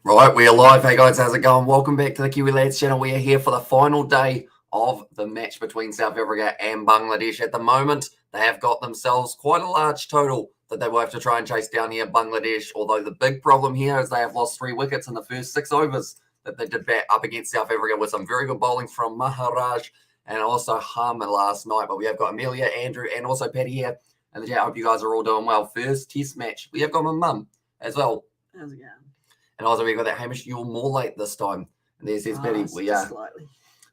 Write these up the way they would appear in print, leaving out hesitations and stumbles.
Right, we are live. Hey guys, how's it going? Welcome back to the Kiwi Lads channel. We are here for the final day of the match between South Africa and Bangladesh. At the moment, they have got themselves quite a large total that they will have to try and chase down here, Bangladesh. Although the big problem here is they have lost 3 wickets in the first 6 overs that they did bat up against South Africa with some very good bowling from Maharaj and also Harmer last night. But we have got Amelia, Andrew, and also Patty here. And I hope you guys are all doing well. First test match. We have got my mum as well. How's it going? And also we've got that Hamish, you're more late this time. And there's Betty. We are slightly.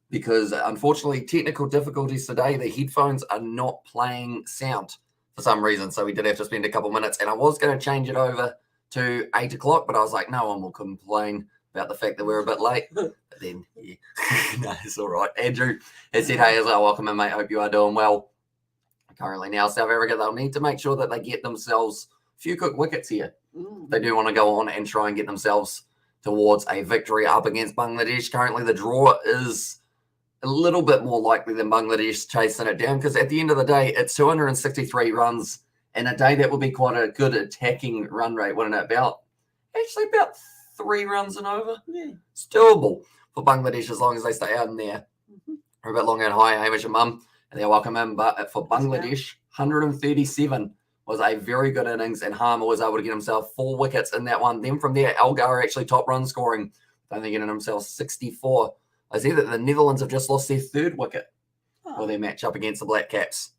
Because unfortunately, technical difficulties today, the headphones are not playing sound for some reason. So we did have to spend a couple minutes. And I was going to change it over to 8 o'clock, but I was like, no one will complain about the fact that we're a bit late. But then, yeah, no, it's all right. Andrew has said, hey, as well, welcome in, mate. Hope you are doing well. Currently now, South Africa, they'll need to make sure that they get themselves a few quick wickets here. They do want to go on and try and get themselves towards a victory up against Bangladesh. Currently, the draw is a little bit more likely than Bangladesh chasing it down because at the end of the day, it's 263 runs in a day. That would be quite a good attacking run rate, wouldn't it? About 3 runs and over. Yeah. It's doable for Bangladesh as long as they stay out in there. We're a bit longer and high, Hamish and Mum, and they're welcome in. But for Bangladesh, 137 was a very good innings, and Harmer was able to get himself 4 wickets in that one. Then from there, Elgar actually top run scoring, only getting himself 64. I see that the Netherlands have just lost their 3rd wicket for their match up against the Black Caps.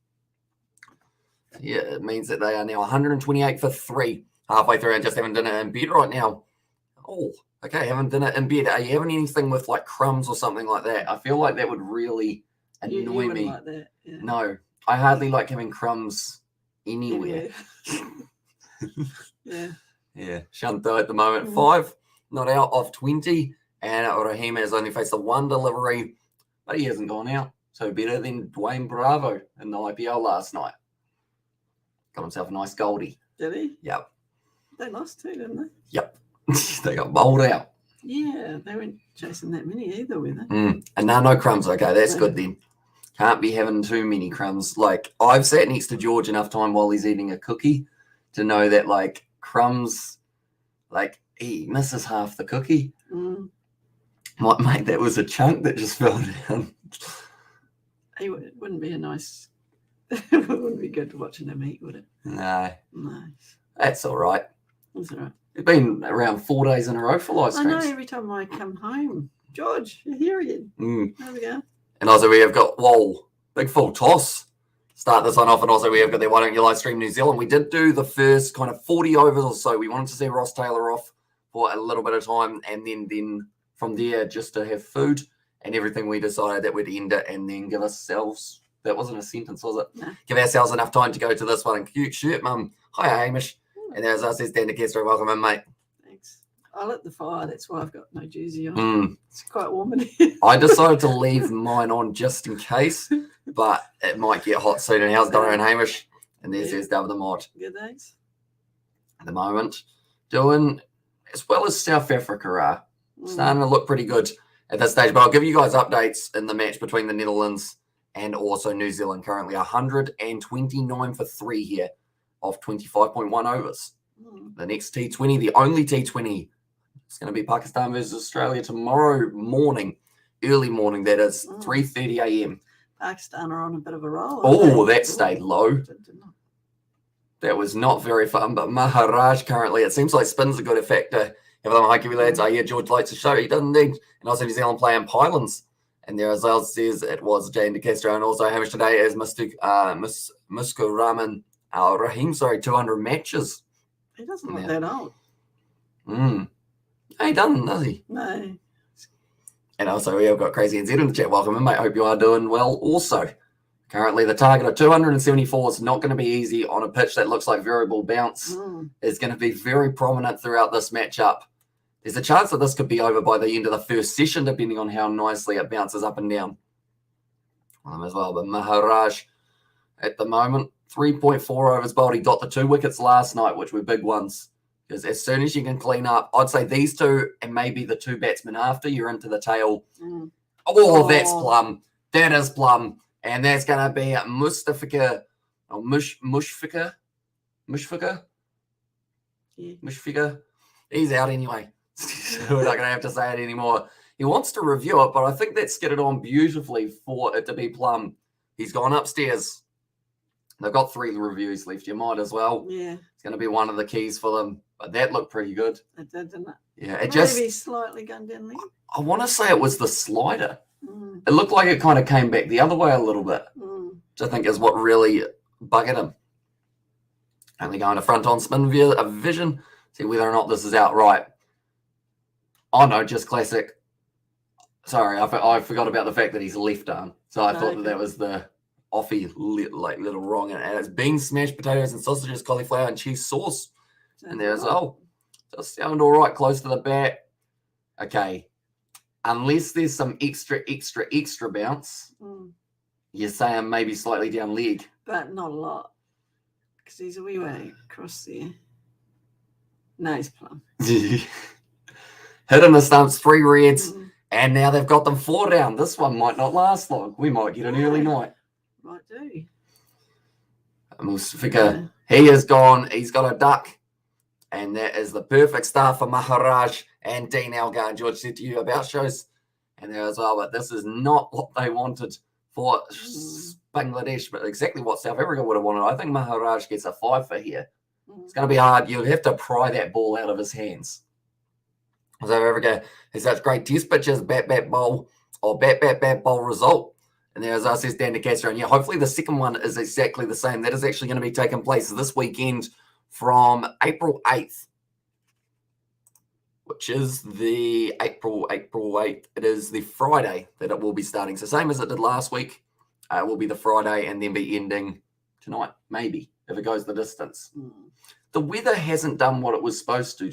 Yeah, it means that they are now 128 for 3 halfway through and just having dinner in bed right now. Oh, okay, having dinner in bed. Are you having anything with like crumbs or something like that? I feel like that would really annoy me. Like that, yeah. No, I hardly like having crumbs anywhere. Yeah. Shanto at the moment, 5 not out of 20, and Rahim has only faced the 1 delivery, but he hasn't gone out. So better than Dwayne Bravo in the IPL last night. Got himself a nice goldie. Did he? Yep. They lost too, didn't they? Yep. They got bowled out. Yeah, they weren't chasing that many either, were they? And no crumbs. Okay, that's good then. Can't be having too many crumbs. Like, I've sat next to George enough time while he's eating a cookie to know that, like, crumbs, like, he misses half the cookie. Like, mate, that was a chunk that just fell down. It wouldn't be a nice... it wouldn't be good watching him eat, would it? No. No. That's all right. That's all right. It's been around 4 days in a row for ice I creams. know, every time I come home. George, you're here again. There we go. And also we have got, big full toss. Start this one off. And also we have got the Why Don't You Live Stream New Zealand. We did do the first kind of 40 overs or so. We wanted to see Ross Taylor off for a little bit of time. And then from there, just to have food and everything, we decided that we'd end it and then give ourselves, that wasn't a sentence, was it? No. Give ourselves enough time to go to this one. And cute shirt, Mum. Hi, Hamish. And as I says, Dan DeCastro, welcome in, mate. Thanks. I lit the fire. That's why I've got no jersey on. It's quite warm in here. I decided to leave mine on just in case, but it might get hot soon. And how's Donna and Hamish? And there's David the Mod. Good, thanks. At the moment, doing as well as South Africa are. Starting to look pretty good at this stage. But I'll give you guys updates in the match between the Netherlands and also New Zealand. Currently 129 for 3 here of 25.1 overs. The next T20, the only T20, it's going to be Pakistan versus Australia tomorrow morning, early morning, that is, 3:30 a.m. Pakistan are on a bit of a roll. Oh, that stayed low. That was not very fun, but Maharaj currently, it seems like spin's a good factor. Have them Kiwi lads. Oh, yeah, George likes to show. He doesn't need. And also New Zealand playing Pylons. And there as well says it was Jane DeCastro and also Hamish today as Musko Rahman Rahim, 200 matches. He doesn't look that old. He doesn't, does he? No. And also we have got Crazy NZ in the chat. Welcome in, mate. Hope you are doing well also. Currently the target of 274 is not going to be easy on a pitch that looks like variable bounce. It's going to be very prominent throughout this matchup. There's a chance that this could be over by the end of the first session, depending on how nicely it bounces up and down. As well, but Maharaj at the moment, 3.4 overs bowled. He got the 2 wickets last night, which were big ones. Because as soon as you can clean up, I'd say these 2 and maybe the 2 batsmen after, you're into the tail. That's plum. That is plum. And that's going to be Mushfiqur. Yeah. Mushfiqur. He's out anyway. So we're not going to have to say it anymore. He wants to review it, but I think that skidded on beautifully for it to be plumb. He's gone upstairs. They've got 3 reviews left. You might as well. Yeah. It's going to be one of the keys for them. But that looked pretty good. It did, didn't it? Yeah, it Maybe slightly gone down there. I want to say it was the slider. It looked like it kind of came back the other way a little bit, which I think is what really buggered him. Only going to front on spin vision. See whether or not this is outright. Oh, no, just classic. Sorry, I forgot about the fact that he's left arm. So I thought that was the offie little wrong. And it's beans, mashed potatoes and sausages, cauliflower and cheese sauce. And there's, does sound all right close to the bat. Okay. Unless there's some extra bounce, you're saying maybe slightly down leg. But not a lot. Because he's a wee way across there. No, he's plumb. Hitting the stumps, 3 reds. And now they've got them 4 down. This one might not last long. We might get an early night. Might do. And we'll figure he is gone. He's got a duck. And that is the perfect start for Maharaj and Dean Elgar. And George said to you about shows. And there as well. But this is not what they wanted for Bangladesh. But exactly what South Africa would have wanted. I think Maharaj gets a 5 for here. It's going to be hard. You'll have to pry that ball out of his hands. South Africa has such great test pitches, bat bowl, or bat bowl result. And there, as I says, Dan DeCastro, and yeah, hopefully the second one is exactly the same. That is actually going to be taking place this weekend from April 8th, which is the April 8th. It is the Friday that it will be starting. So same as it did last week, it will be the Friday and then be ending tonight, maybe, if it goes the distance. The weather hasn't done what it was supposed to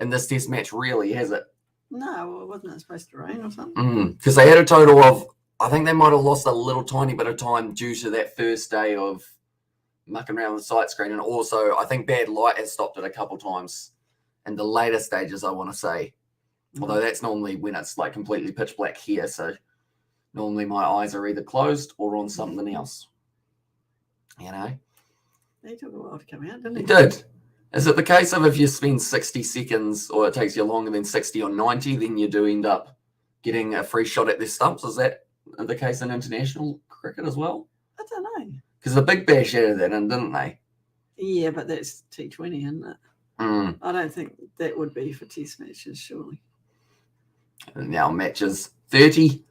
in this test match, really, has it? No, well, wasn't it supposed to rain or something? Because they had a total of, I think they might have lost a little tiny bit of time due to that first day of mucking around the sight screen. And also, I think bad light has stopped it a couple times in the later stages, I want to say. Although that's normally when it's like completely pitch black here. So normally my eyes are either closed or on something else. You know? They took a while to come out, didn't they? It did. Is it the case of if you spend 60 seconds or it takes you longer than 60 or 90, then you do end up getting a free shot at their stumps? Is that the case in international cricket as well? I don't know. Because the Big Bash added that in, didn't they? Yeah, but that's T20, isn't it? I don't think that would be for test matches, surely. And now matches 30,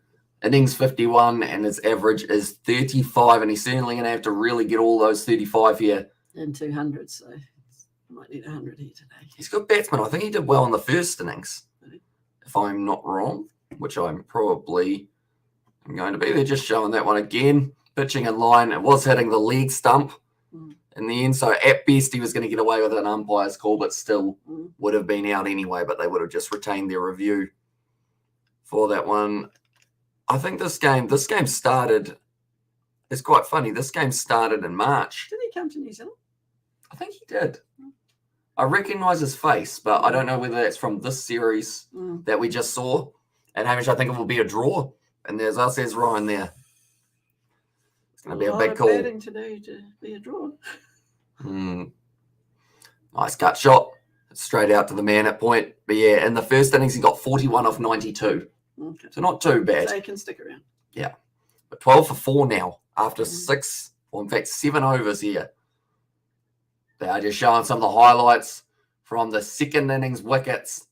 innings 51, and his average is 35, and he's certainly going to have to really get all those 35 here. And 200, so might need 100 here today. He's got batsman. I think he did well in the first innings, if I'm not wrong, which I'm probably going to be. They're just showing that one again. Pitching in line. It was hitting the leg stump in the end. So at best, he was going to get away with an umpire's call, but still would have been out anyway. But they would have just retained their review for that one. I think this game started. It's quite funny. This game started in March. Did he come to New Zealand? I think he did. I recognise his face, but I don't know whether that's from this series that we just saw. And Hamish, I think it will be a draw. And there's us, there's Ryan there. It's going to be a big call. Batting to do to be a draw. Nice cut shot. Straight out to the man at point. But yeah, in the first innings, he got 41 off 92. Okay. So not too bad. So he can stick around. Yeah. But 12 for 4 now after 6, or in fact 7 overs here. They are just showing some of the highlights from the second innings wickets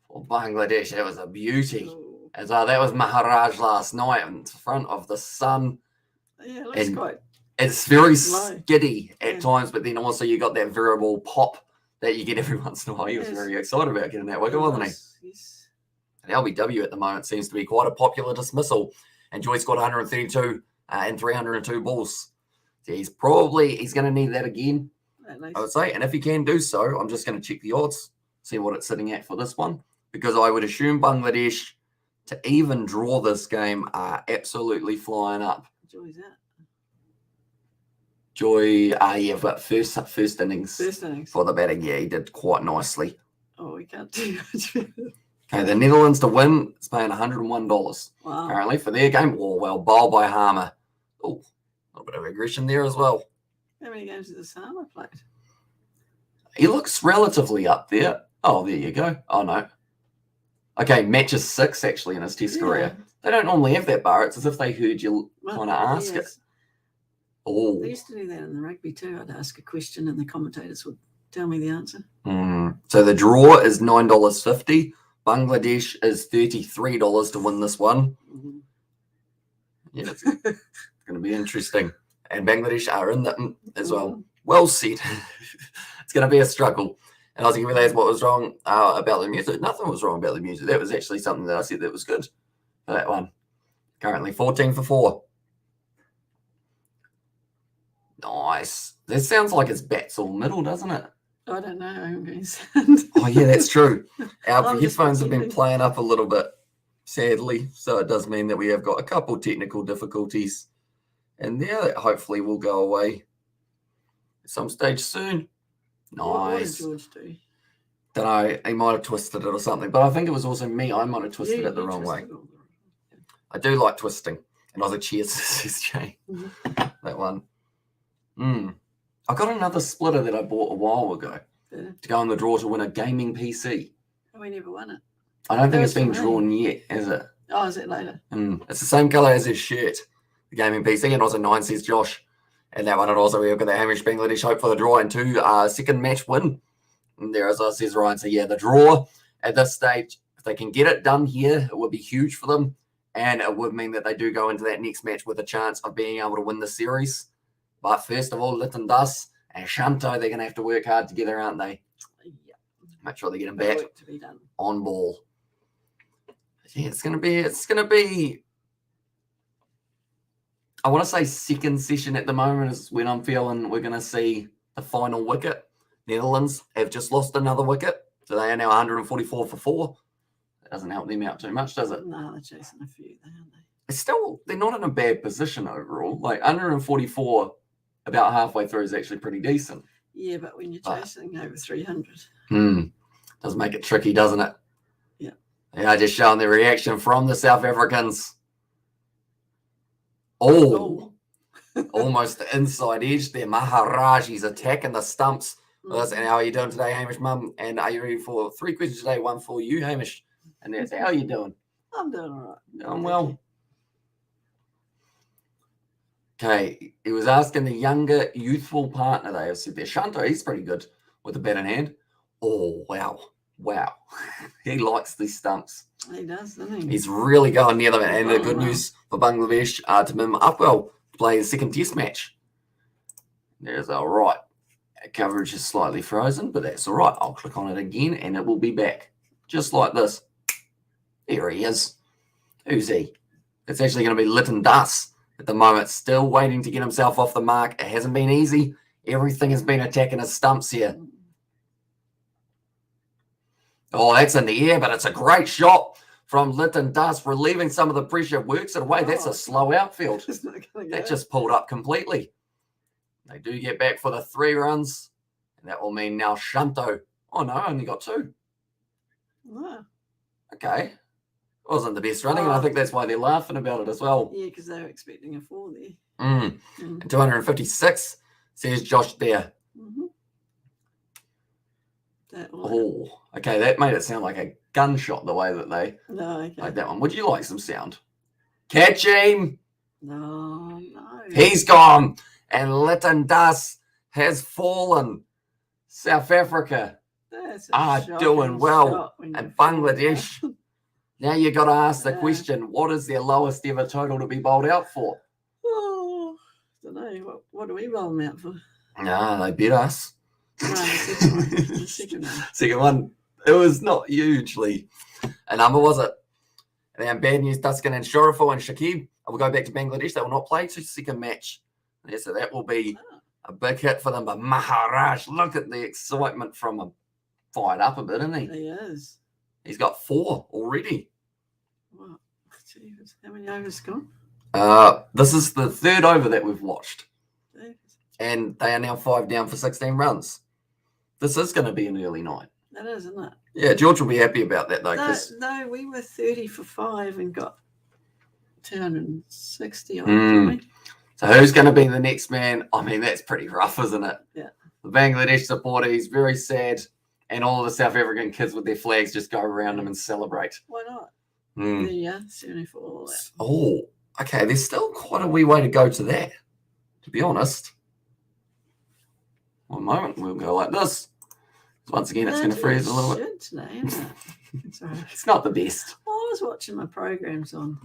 for Bangladesh. That was a beauty. As that was Maharaj last night in front of the sun. Yeah, it looks quite. It's very slow. skiddy at times, but then also you got that variable pop that you get every once in a while. He was very excited about getting that wicket, wasn't he? Yes. And LBW at the moment seems to be quite a popular dismissal. And Joyce got 132 and 302 balls. So he's going to need that again, I would say. And if he can do so, I'm just going to check the odds, see what it's sitting at for this one. Because I would assume Bangladesh to even draw this game are absolutely flying up. Joy's out. Joy, yeah, but first innings. First innings. For the batting, yeah, he did quite nicely. Oh, we can't do much. Okay, the Netherlands to win is paying $101. Wow. Apparently for their game. Oh, well, bowled by Harmer. Oh, a little bit of aggression there as well. How many games has Harmer played? He looks relatively up there. Oh, there you go. Oh, no. Okay, matches 6 actually in his Test career. They don't normally have that bar. It's as if they heard you kind of ask it. Oh, they used to do that in the rugby too. I'd ask a question and the commentators would tell me the answer. So the draw is $9.50. Bangladesh is $33 to win this one. Yeah, it's going to be interesting. And Bangladesh are in that as well. Well said. It's going to be a struggle. And I was going to realize what was wrong about the music. Nothing was wrong about the music. That was actually something that I said that was good for that one. Currently 14 for 4. Nice. That sounds like it's bats all middle, doesn't it? I don't know how I'm going to sound. Oh, yeah, that's true. Our headphones have been playing up a little bit, sadly. So it does mean that we have got a couple technical difficulties. And yeah, that hopefully will go away at some stage soon. Nice. What did George do? Don't know. He might have twisted it or something. But I think it was also me. I might have twisted it the wrong way. I do like twisting. And I was like, cheers, says Jay. That one. I got another splitter that I bought a while ago to go in the draw to win a gaming PC. Oh, we never won it. I don't think it's been drawn yet, is it? Oh, is it later? It's the same colour as his shirt, the gaming PC, and also 9 says Josh. And that one, and also we've got the Hamish Bangladesh hope for the draw and 2 second match win. And there, as I says Ryan, so yeah, the draw at this stage, if they can get it done here, it would be huge for them. And it would mean that they do go into that next match with a chance of being able to win the series. But first of all, Lytton Das and Shanto, they're going to have to work hard together, aren't they? Yeah. Make sure they get them back on ball. Yeah, it's going to be, I want to say second session at the moment is when I'm feeling we're going to see the final wicket. Netherlands have just lost another wicket. So they are now 144 for 4. That doesn't help them out too much, does it? No, they're chasing a few there, aren't they? It's still, they're not in a bad position overall. Like 144 about halfway through is actually pretty decent. Yeah, but when you're chasing over 300. Does make it tricky, doesn't it? Yeah. Yeah, just showing the reaction from the South Africans. Oh. Almost the inside edge there. Maharaj, he's attacking the stumps. And how are you doing today, Hamish, Mum? And are you ready for 3 questions today? One for you, Hamish. And that's how are you doing? I'm doing all right. Doing well. Okay, he was asking the younger, youthful partner. They have said there, Shanto, he's pretty good with the bat in hand. Oh, wow. He likes these stumps. He does, doesn't he? He's really going near them. And the good news for Bangladesh, Tamim Upwell to play the second test match. There's all right. Coverage is slightly frozen, but that's all right. I'll click on it again and it will be back. Just like this. There he is. Who's he? It's actually going to be Lytton Das at the moment. Still waiting to get himself off the mark. It hasn't been easy. Everything has been attacking his stumps here. Oh, that's in the air, but it's a great shot from Lytton Das, relieving some of the pressure. Works it away. That's a slow outfield. That just pulled up completely. They do get back for the 3 runs. And that will mean now Shanto. Oh, no, only got 2. Wow. Okay. Wasn't the best running, and I think that's why they're laughing about it as well. Yeah, because they were expecting a 4 there. And 256, says Josh there. Oh, okay, that made it sound like a gunshot the way that they like that one. Would you like some sound? Catch him! No. He's gone! And Lytton Das has fallen. South Africa are doing well. And Bangladesh, now you got to ask the question, what is their lowest ever total to be bowled out for? Oh, I don't know. What do we bowl them out for? No, they beat us. No, the second one. Second one. It was not hugely a number, was it? And then bad news, Duskin and Shoriful and Shakib will go back to Bangladesh. They will not play to second match. Yeah, so that will be a big hit for them. But Maharaj, look at the excitement from him. Fired up a bit, isn't he? He is. He's got 4 already. Wow. Jeez. How many overs gone? This is the 3rd over that we've watched. Jeez. And they are now 5 down for 16 runs. This is going to be an early night. That is, isn't it? Yeah, George will be happy about that, though. No, we were 30 for 5 and got 260 on. So who's going to be the next man? I mean, that's pretty rough, isn't it? Yeah. The Bangladesh supporter, he's very sad. and all the South African kids with their flags just go around them and celebrate. Why not? Mm. There you are, 74. All that. Oh, okay. There's still quite a wee way to go to that, to be honest. One moment, we'll go like this. Once again, it's going to freeze a little bit. Today, isn't it? It's, all right. It's not the best. I was watching my programs on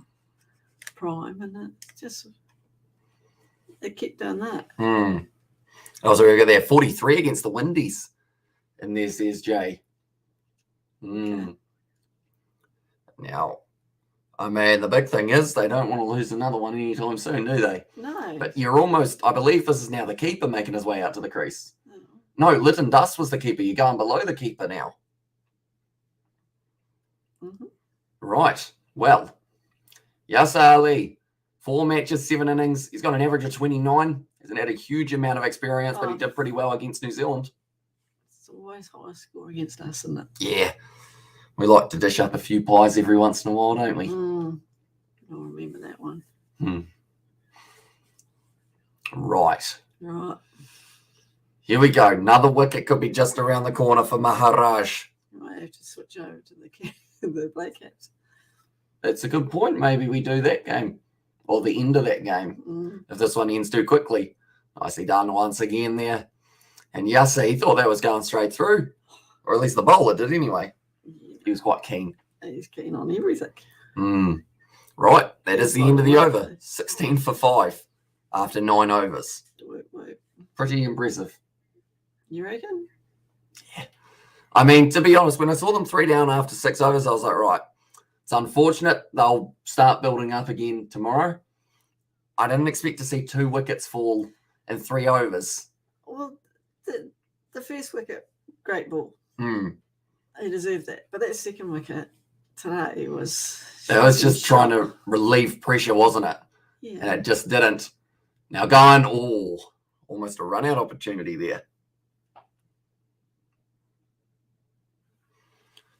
Prime, and it kept doing that. Oh, so we got there 43 against the Windies. And there's Jay. Okay. Now, I mean, the big thing is they don't want to lose another one anytime soon, do they? No. But you're almost, I believe this is now the keeper making his way out to the crease. Oh. No, Lytton Dust was the keeper. You're going below the keeper now. Mm-hmm. Right. Well, Yasser Ali, 4 matches, 7 innings. He's got an average of 29. Hasn't had a huge amount of experience, but he did pretty well against New Zealand. It's always high score against us, isn't it? Yeah. We like to dish up a few pies every once in a while, don't we? I'll remember that one. Right. Right. Here we go. Another wicket could be just around the corner for Maharaj. I might have to switch over to the Black Caps. It's a good point. Maybe we do that game or the end of that game if this one ends too quickly. Nicely done once again there. And Yasser, he thought that was going straight through, or at least the bowler did anyway. Yeah. He was quite keen. He's keen on everything. Right, that is the end of the over. 16 for 5 after 9 overs. Work. Pretty impressive. You reckon? Yeah. I mean, to be honest, when I saw them 3 down after 6 overs, I was like, right, it's unfortunate. They'll start building up again tomorrow. I didn't expect to see 2 wickets fall in 3 overs. Well, the first wicket, great ball. He deserved that. But that second wicket today was... It was just trying to relieve pressure, wasn't it? Yeah. And it just didn't. Now going, almost a run-out opportunity there.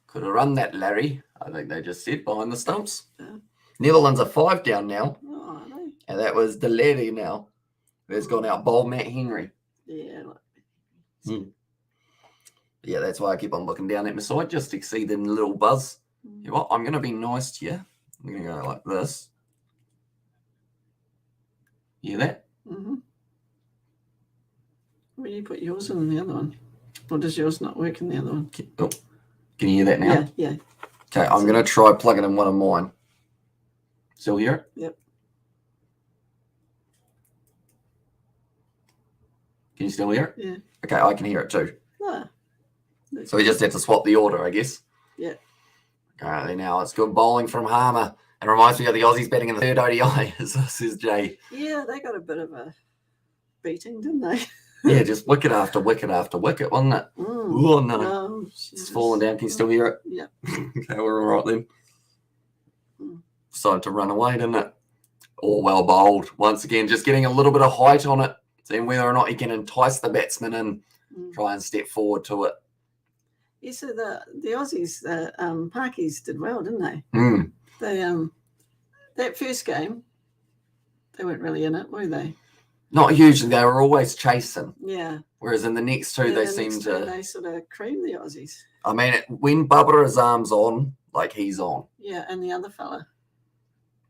Could have run that, Larry. I think they just said behind the stumps. Yeah. Netherlands are 5 down now. Oh, are they? And that was Delaney now. Who's gone out bowled Matt Henry. Yeah. Yeah, that's why I keep on looking down at my side just to see the little buzz. You know what? I'm going to be nice to you. I'm going to go like this. Hear that? Mm-hmm. Where do you put yours in the other one? Or does yours not work in the other one? Oh, can you hear that now? Yeah. Okay, I'm going to try plugging in one of mine. Still hear it? Yep. Can you still hear it? Yeah. Okay, I can hear it too. Ah. So we just had to swap the order, I guess. Yeah. Currently now it's good bowling from Harmer. And reminds me of the Aussies batting in the 3rd ODI, says Jay. Yeah, they got a bit of a beating, didn't they? Yeah, just wicket after wicket after wicket, wasn't it? Oh, no. It's falling down. Can you still hear it? Yeah. Okay, we're all right then. Decided to run away, didn't it? All well bowled. Once again, just getting a little bit of height on it, seeing whether or not he can entice the batsman and try and step forward to it. Yeah, so the Aussies, the Parkies did well, didn't they? They that first game, they weren't really in it, were they? Not hugely. They were always chasing. Yeah. Whereas in the next 2, they seemed to. They sort of creamed the Aussies. I mean, when Barbara's arms on, like he's on. Yeah, and the other fella.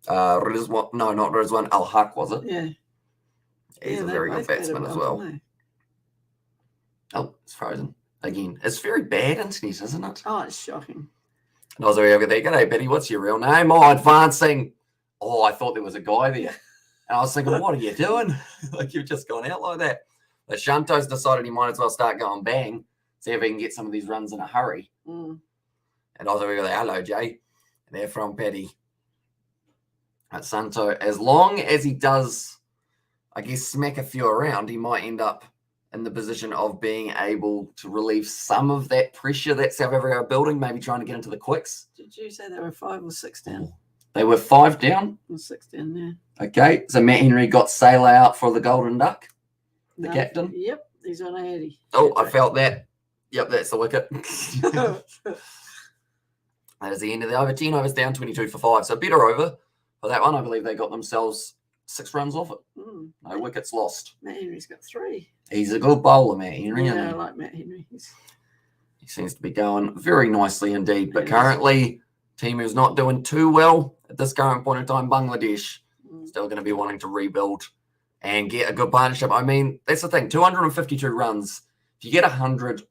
Rizwan, no, not Rizwan. Al Haq, was it? Yeah. He's a very good batsman as well. Oh, it's frozen again. It's very bad internet, isn't it? Oh, it's shocking. And I was over there. G'day, Betty. What's your real name? Oh, advancing. Oh, I thought there was a guy there. And I was thinking, what are you doing? Like, you've just gone out like that. The Shanto's decided he might as well start going bang, see if he can get some of these runs in a hurry. And I was over there, hello, Jay. And they're from Petty. At Santo, as long as he does, I guess, smack a few around, he might end up in the position of being able to relieve some of that pressure that South Africa are building, maybe trying to get into the quicks. Did you say they were 5 or 6 down? They were 5 down. 6 down, yeah. Okay, so Matt Henry got Sailor out for the Golden Duck, the captain. Yep, he's on 80. Oh, I felt that. Yep, that's the wicket. That is the end of the over. 10 overs down, 22 for 5. So better over for that one. I believe they got themselves 6 runs off it. No wickets lost. Matt Henry's got 3. He's a good bowler, Matt Henry. Yeah, I like Matt Henry. He seems to be going very nicely indeed. But currently, team who's not doing too well at this current point in time, Bangladesh, still going to be wanting to rebuild and get a good partnership. I mean, that's the thing, 252 runs. If you get 100+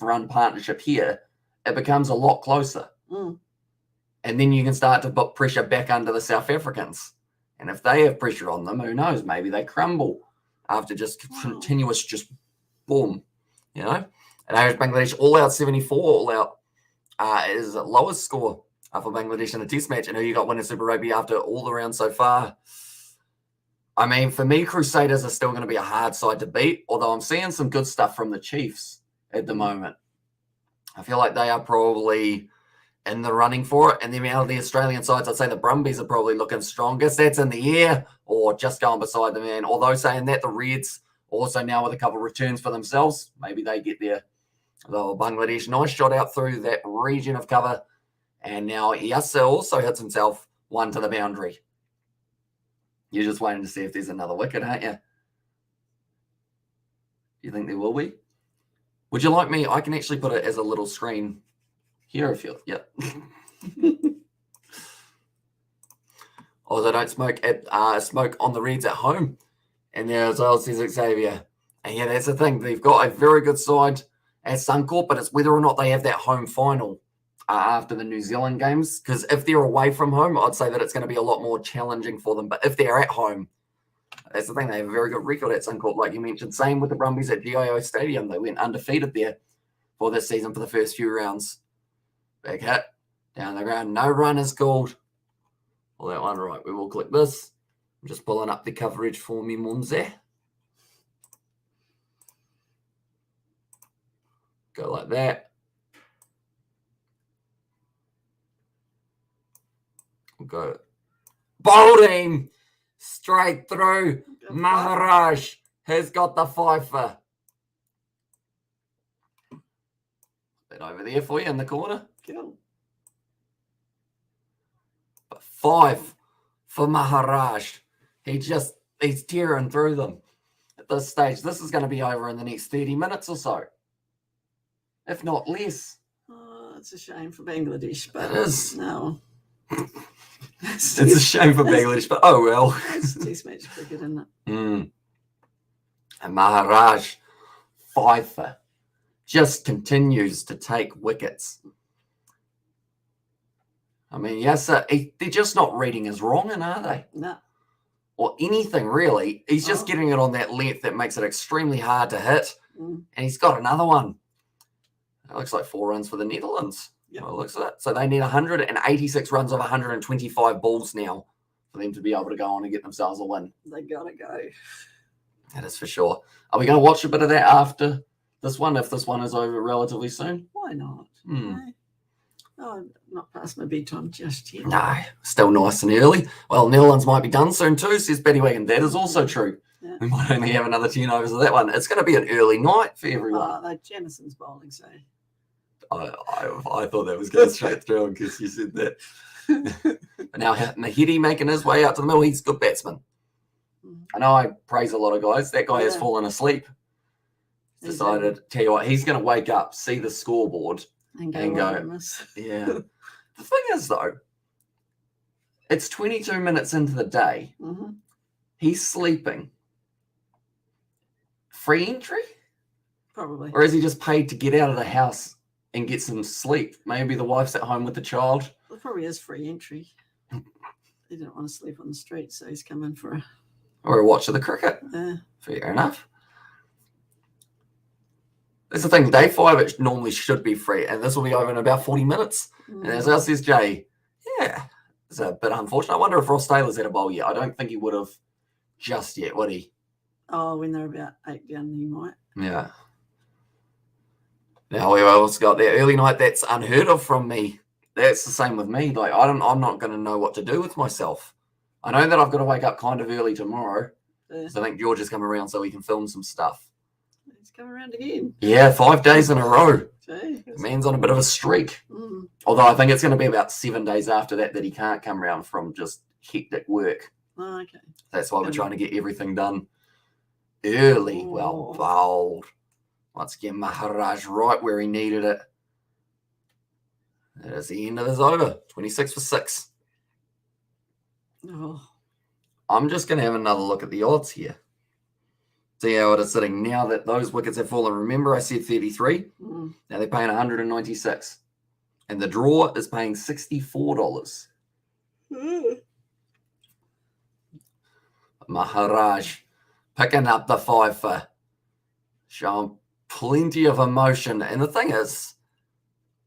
run partnership here, it becomes a lot closer. And then you can start to put pressure back under the South Africans. And if they have pressure on them, who knows? Maybe they crumble after just continuous boom, you know? And Irish Bangladesh all out 74, all out is the lowest score for Bangladesh in a test match. And who you got winning Super Rugby after all the rounds so far? I mean, for me, Crusaders are still going to be a hard side to beat, although I'm seeing some good stuff from the Chiefs at the moment. I feel like they are probably in the running for it. And then out of the Australian sides, I'd say the Brumbies are probably looking strongest. That's in the air or just going beside them. And although saying that, the Reds also now with a couple of returns for themselves, maybe they get there. Though Bangladesh, nice shot out through that region of cover. And now Yasser also hits himself one to the boundary. You're just waiting to see if there's another wicket, aren't you? You think there will be? Would you like me? I can actually put it as a little screen here if you, yeah. Although don't smoke on the Reds at home. And there as well, says Xavier. And yeah, that's the thing. They've got a very good side at Suncorp, but it's whether or not they have that home final after the New Zealand games. Because if they're away from home, I'd say that it's going to be a lot more challenging for them. But if they're at home, that's the thing. They have a very good record at Suncorp, like you mentioned. Same with the Brumbies at GIO Stadium. They went undefeated there for this season for the first few rounds. Big hit. Down the ground. No run is called. Well, that one, right. We will click this. I'm just pulling up the coverage for me, Mumsy. Go like that. We'll go. Bowling! Straight through. Maharaj has got the fifer. Bit over there for you in the corner. Cool. But 5 for Maharaj. He's tearing through them at this stage. This is going to be over in the next 30 minutes or so, if not less. Oh, it's a shame for Bangladesh, but it is. No. It's a shame for Bangladesh, but oh well. It's test match cricket, isn't it? And Maharaj, fifer, just continues to take wickets. I mean, yes, they're just not reading his wrong, are they? No. Or anything, really. He's just getting it on that length that makes it extremely hard to hit. And he's got another one. It looks like 4 runs for the Netherlands. Yep. Well, it looks like it. So they need 186 runs of 125 balls now for them to be able to go on and get themselves a win. They got to go. That is for sure. Are we going to watch a bit of that after this one, if this one is over relatively soon? Why not? No. Oh, not past my bedtime just yet. No, still nice and early. Well, Netherlands might be done soon too, says Betty Wagon. That is also true. Yeah. We might only have another 10 overs of that one. It's going to be an early night for everyone. Oh, Jamison's bowling, so. I thought that was going straight through because you said that. But now Nahidi making his way out to the middle. He's a good batsman. I know I praise a lot of guys. That guy has fallen asleep. He's decided, tell you what, he's going to wake up, see the scoreboard, and go yeah. The thing is, though, it's 22 minutes into the day. He's sleeping. Free entry? Probably. Or is he just paid to get out of the house and get some sleep? Maybe the wife's at home with the child. Well, probably is free entry. He didn't want to sleep on the street, so he's come in for a watch of the cricket. Fair enough. That's the thing. Day 5, it normally should be free, and this will be over in about 40 minutes. And as else says Jay, yeah, it's a bit unfortunate. I wonder if Ross Taylor's had a bowl yet. I don't think he would have just yet, would he? Oh, when they're about 8 down, he might. Yeah. Now we also got that early night. That's unheard of from me. That's the same with me. Like I'm not going to know what to do with myself. I know that I've got to wake up kind of early tomorrow. So I think George is coming around so we can film some stuff. He's coming around again. Yeah, 5 days in a row. Jeez. The man's on a bit of a streak. Although I think it's going to be about 7 days after that he can't come around from just hectic work. Oh, okay. That's why we're trying to get everything done early. Well bowled. Once again, Maharaj right where he needed it. That is the end of this over. 26 for 6. Oh. I'm just going to have another look at the odds here. See how it is sitting now that those wickets have fallen. Remember, I said 33. Now they're paying 196. And the draw is paying $64. Maharaj picking up the 5 for, showing plenty of emotion. And the thing is,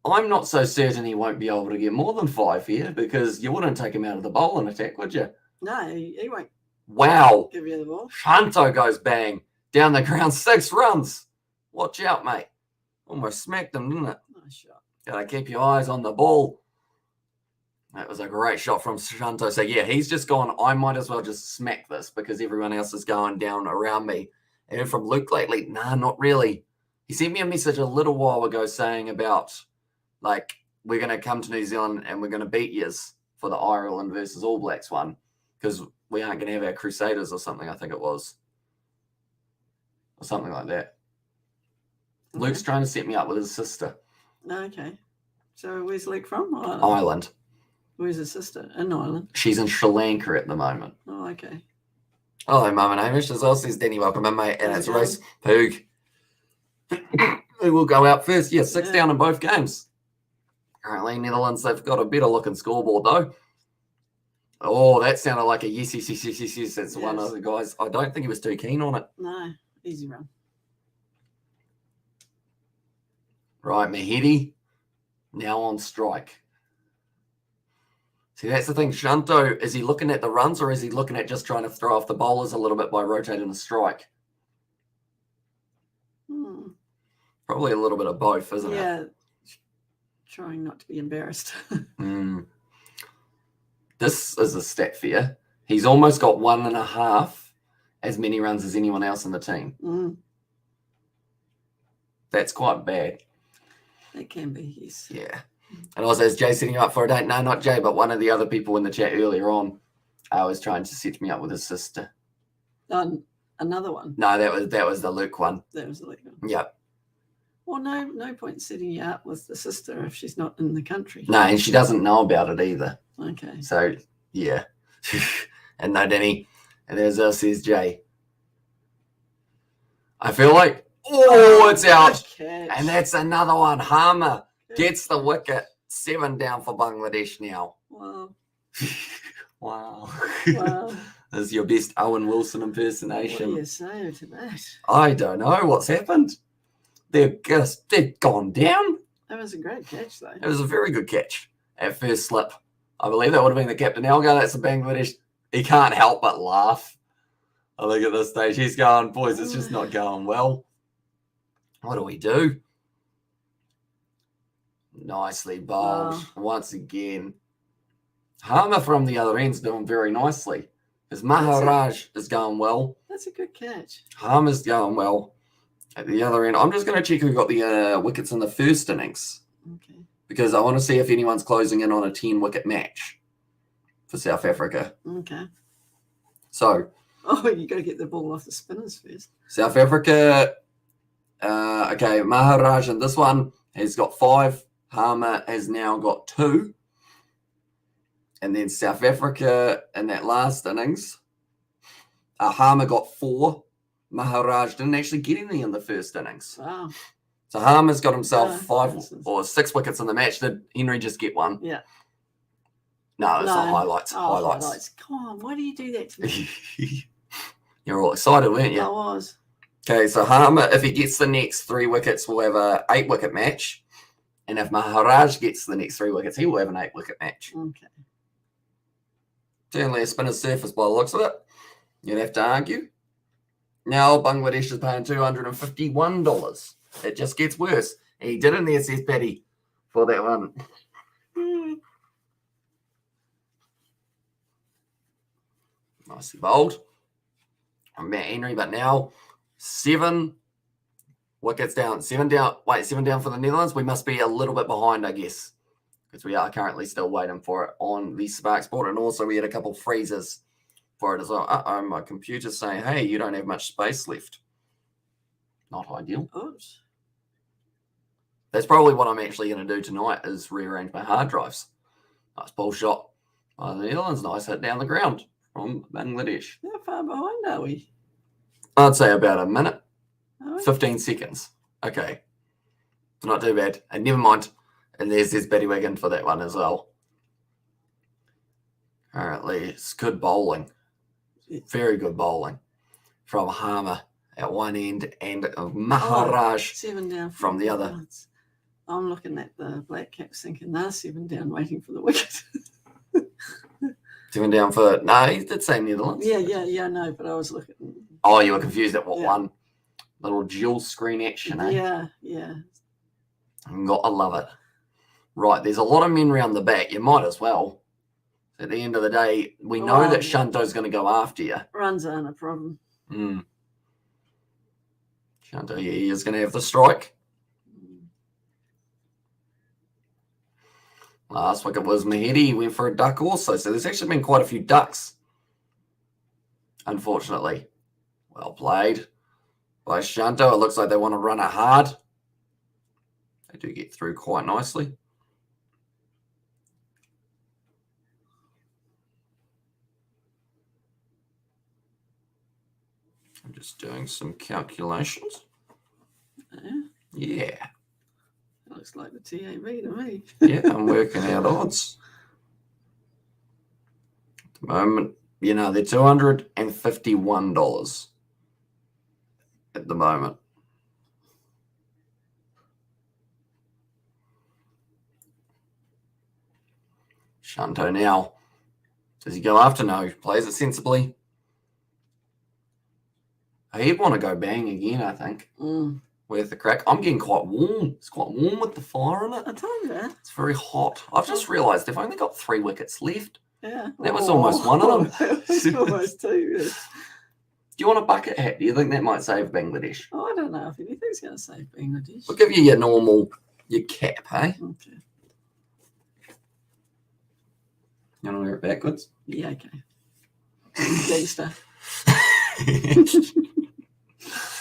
I'm not so certain he won't be able to get more than 5 here, because you wouldn't take him out of the bowling attack, would you? No, he won't. Wow. Give you the ball. Shanto goes bang. Down the ground, 6 runs. Watch out, mate. Almost smacked him, didn't it? Nice shot. Gotta keep your eyes on the ball. That was a great shot from Shanto. So, yeah, he's just gone, I might as well just smack this because everyone else is going down around me. And from Luke lately, nah, not really. He sent me a message a little while ago saying about, like, we're going to come to New Zealand and we're going to beat yous for the Ireland versus All Blacks one, because we aren't going to have our Crusaders or something, I think it was. Or something like that. Okay. Luke's trying to set me up with his sister. Okay. So where's Luke from? Ireland. Where's his sister? In Ireland. She's in Sri Lanka at the moment. Oh, okay. Hello, Mum and Hamish. As well, says Danny. Welcome in, mate. And it's Race Poog. Who will go out first? Yeah, 6 down in both games. Currently, Netherlands, they've got a better looking scoreboard, though. Oh, that sounded like a yes. That's one of the guys. I don't think he was too keen on it. No, easy run. Right, Mahedi, now on strike. See, that's the thing. Shanto, is he looking at the runs, or is he looking at just trying to throw off the bowlers a little bit by rotating the strike? Probably a little bit of both, isn't it? Yeah, trying not to be embarrassed. This is a stat for you. He's almost got 1.5 as many runs as anyone else in the team. That's quite bad. It can be, yes. Yeah. And also, is Jay setting you up for a date? No, not Jay, but one of the other people in the chat earlier on was trying to set me up with his sister. Another one? No, that was the Luke one. That was the Luke one. Yep. Well, no point setting you up with the sister if she's not in the country. No, and she doesn't know about it either. Okay. So, yeah. And no, Danny. And there's says Jay. I feel like, it's out. And that's another one. Harmer gets the wicket. 7 down for Bangladesh now. Wow. Wow. Wow. This is your best Owen Wilson impersonation. What do you say to that? I don't know what's happened. They've gone down. That was a great catch, though. It was a very good catch at first slip. I believe that would have been the captain. Elgar, that's the Bangladesh. He can't help but laugh. I think at this stage he's going, boys, it's just not going well. What do we do? Nicely bowled once again. Harmer from the other end's doing very nicely. Because Maharaj is going well. That's a good catch. Harmer's going well. At the other end, I'm just going to check who got the wickets in the first innings. Okay. Because I want to see if anyone's closing in on a 10-wicket match for South Africa. Okay. So. Oh, you got to get the ball off the spinners first. South Africa. Okay, Maharaj in this one has got 5. Harmer has now got 2. And then South Africa in that last innings, Harmer got 4. Maharaj didn't actually get any in the first innings. Wow. So Harmer's got himself 5 or 6 wickets in the match. Did Henry just get one? Yeah. No, it's not highlights. Highlights. Come on, why do you do that to me? You're all excited, weren't you? I was. Okay, so Harmer, if he gets the next 3 wickets, will have a 8-wicket match. And if Maharaj gets the next 3 wickets, he will have an 8-wicket match. Okay. Certainly a spinner's surface by the looks of it. You'd have to argue. Now Bangladesh is paying $251. It just gets worse. He did in there, says Paddy, for that one. Nicely bowled. Matt Henry, but now 7 wickets down. 7 down. Wait, 7 down for the Netherlands. We must be a little bit behind, I guess, because we are currently still waiting for it on the Sparks board. And also we had a couple freezes for it as well. My computer's saying, hey, you don't have much space left. Not ideal. Oops. That's probably what I'm actually going to do tonight is rearrange my hard drives. Nice ball shot by the Netherlands. Nice hit down the ground from Bangladesh. How far behind are we? I'd say about a minute, Are we? 15 seconds. Okay. Not too bad. And never mind. And there's Betty Wiggin for that one as well. Apparently, it's good bowling. Very good bowling from Harmer at one end and Maharaj 7 down from the other. Cards. I'm looking at the black caps thinking they're 7 down waiting for the wicket. 7 down for... No, he did say Netherlands. Yeah, no, but I was looking... Oh, you were confused at what Yeah. one? Little dual screen action, eh? Yeah. Gotta love it. Right, there's a lot of men around the back. You might as well. At the end of the day, we know that Shanto's going to go after you. Runs aren't a problem. Shanto, yeah, he is going to have the strike. Last wicket was Mahedi. He went for a duck also. So there's actually been quite a few ducks, unfortunately. Well played by Shanto. It looks like they want to run it hard. They do get through quite nicely. I'm just doing some calculations. Yeah. That looks like the TAB to me. Yeah, I'm working out odds. At the moment, they're $251 at the moment. Shanto now. Does he go after? No, he plays it sensibly. He'd want to go bang again, I think. Worth the crack. I'm getting quite warm. It's quite warm with the fire in it. I told you that. It's very hot. I've just realised they've only got 3 wickets left. Yeah. That was almost one of them. That was almost 2. Do you want a bucket hat? Do you think that might save Bangladesh? Oh, I don't know if anything's going to save Bangladesh. We'll give you your cap, eh? Okay. You want to wear it backwards? Yeah, okay. Gangster.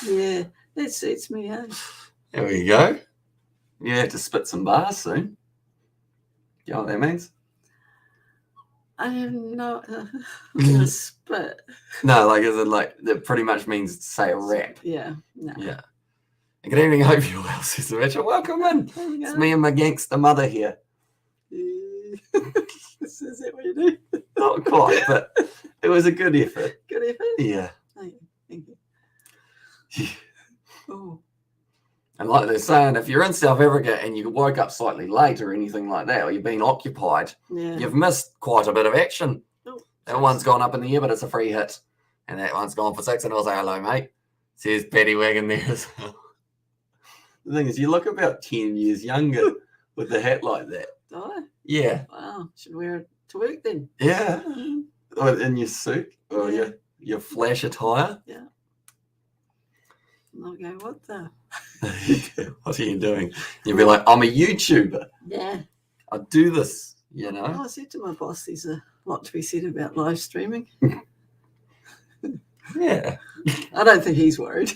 Yeah, that suits me, eh? There we go. You have to spit some bars soon. You know what that means? I don't know. I'm going to spit. No, that pretty much means say a rap. Yeah, no. Yeah. Good evening, hope you're well, Sister Richard. Welcome in. It's me and my gangster mother here. Is that what you do? Not quite, but it was a good effort. Good effort? Yeah. Oh, yeah. Thank you. Oh. And like they're saying, if you're in South Africa and you woke up slightly late or anything like that, or you've been occupied, you've missed quite a bit of action. Oh, that one's gone up in the air, but it's a free hit. And that one's gone for 6, and I'll say hello, mate. Says Betty Wagon there as well. The thing is, you look about 10 years younger with the hat like that. Do I? Yeah. Wow. Should wear it to work then. Yeah. Or in your suit or your flash attire. Yeah. And I'll go, what the? What are you doing? You'll be like, I'm a YouTuber. Yeah. I do this, I said to my boss, there's a lot to be said about live streaming. Yeah. I don't think he's worried.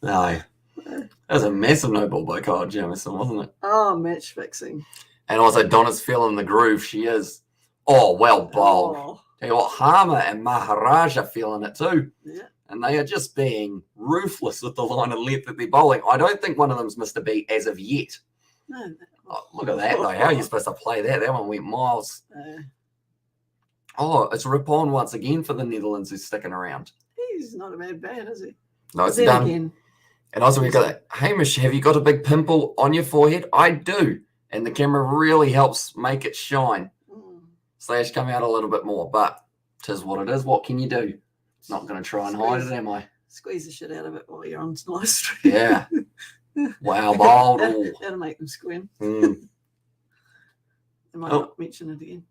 No. That was a massive no ball by Kyle Jamieson, wasn't it? Oh, match fixing. And also, Donna's feeling the groove. She is. Oh, well bowled. Oh. Tell you what, Harmer and Maharaj are feeling it too. Yeah. And they are just being ruthless with the line of length that they're bowling. I don't think one of them's missed a beat as of yet. No. Oh, look at that, though. How are you supposed to play that? That one went miles. Oh, it's Ripon once again for the Netherlands who's sticking around. He's not a bad bat, is he? No, it's done. Again. And also we've got that. Hamish, have you got a big pimple on your forehead? I do. And the camera really helps make it shine. Slash come out a little bit more. But 'tis what it is. What can you do? Not going to try and hide it, am I? Squeeze the shit out of it while you're on live stream. Yeah. Wow, bold. That'll make them squint. They might not mention it again.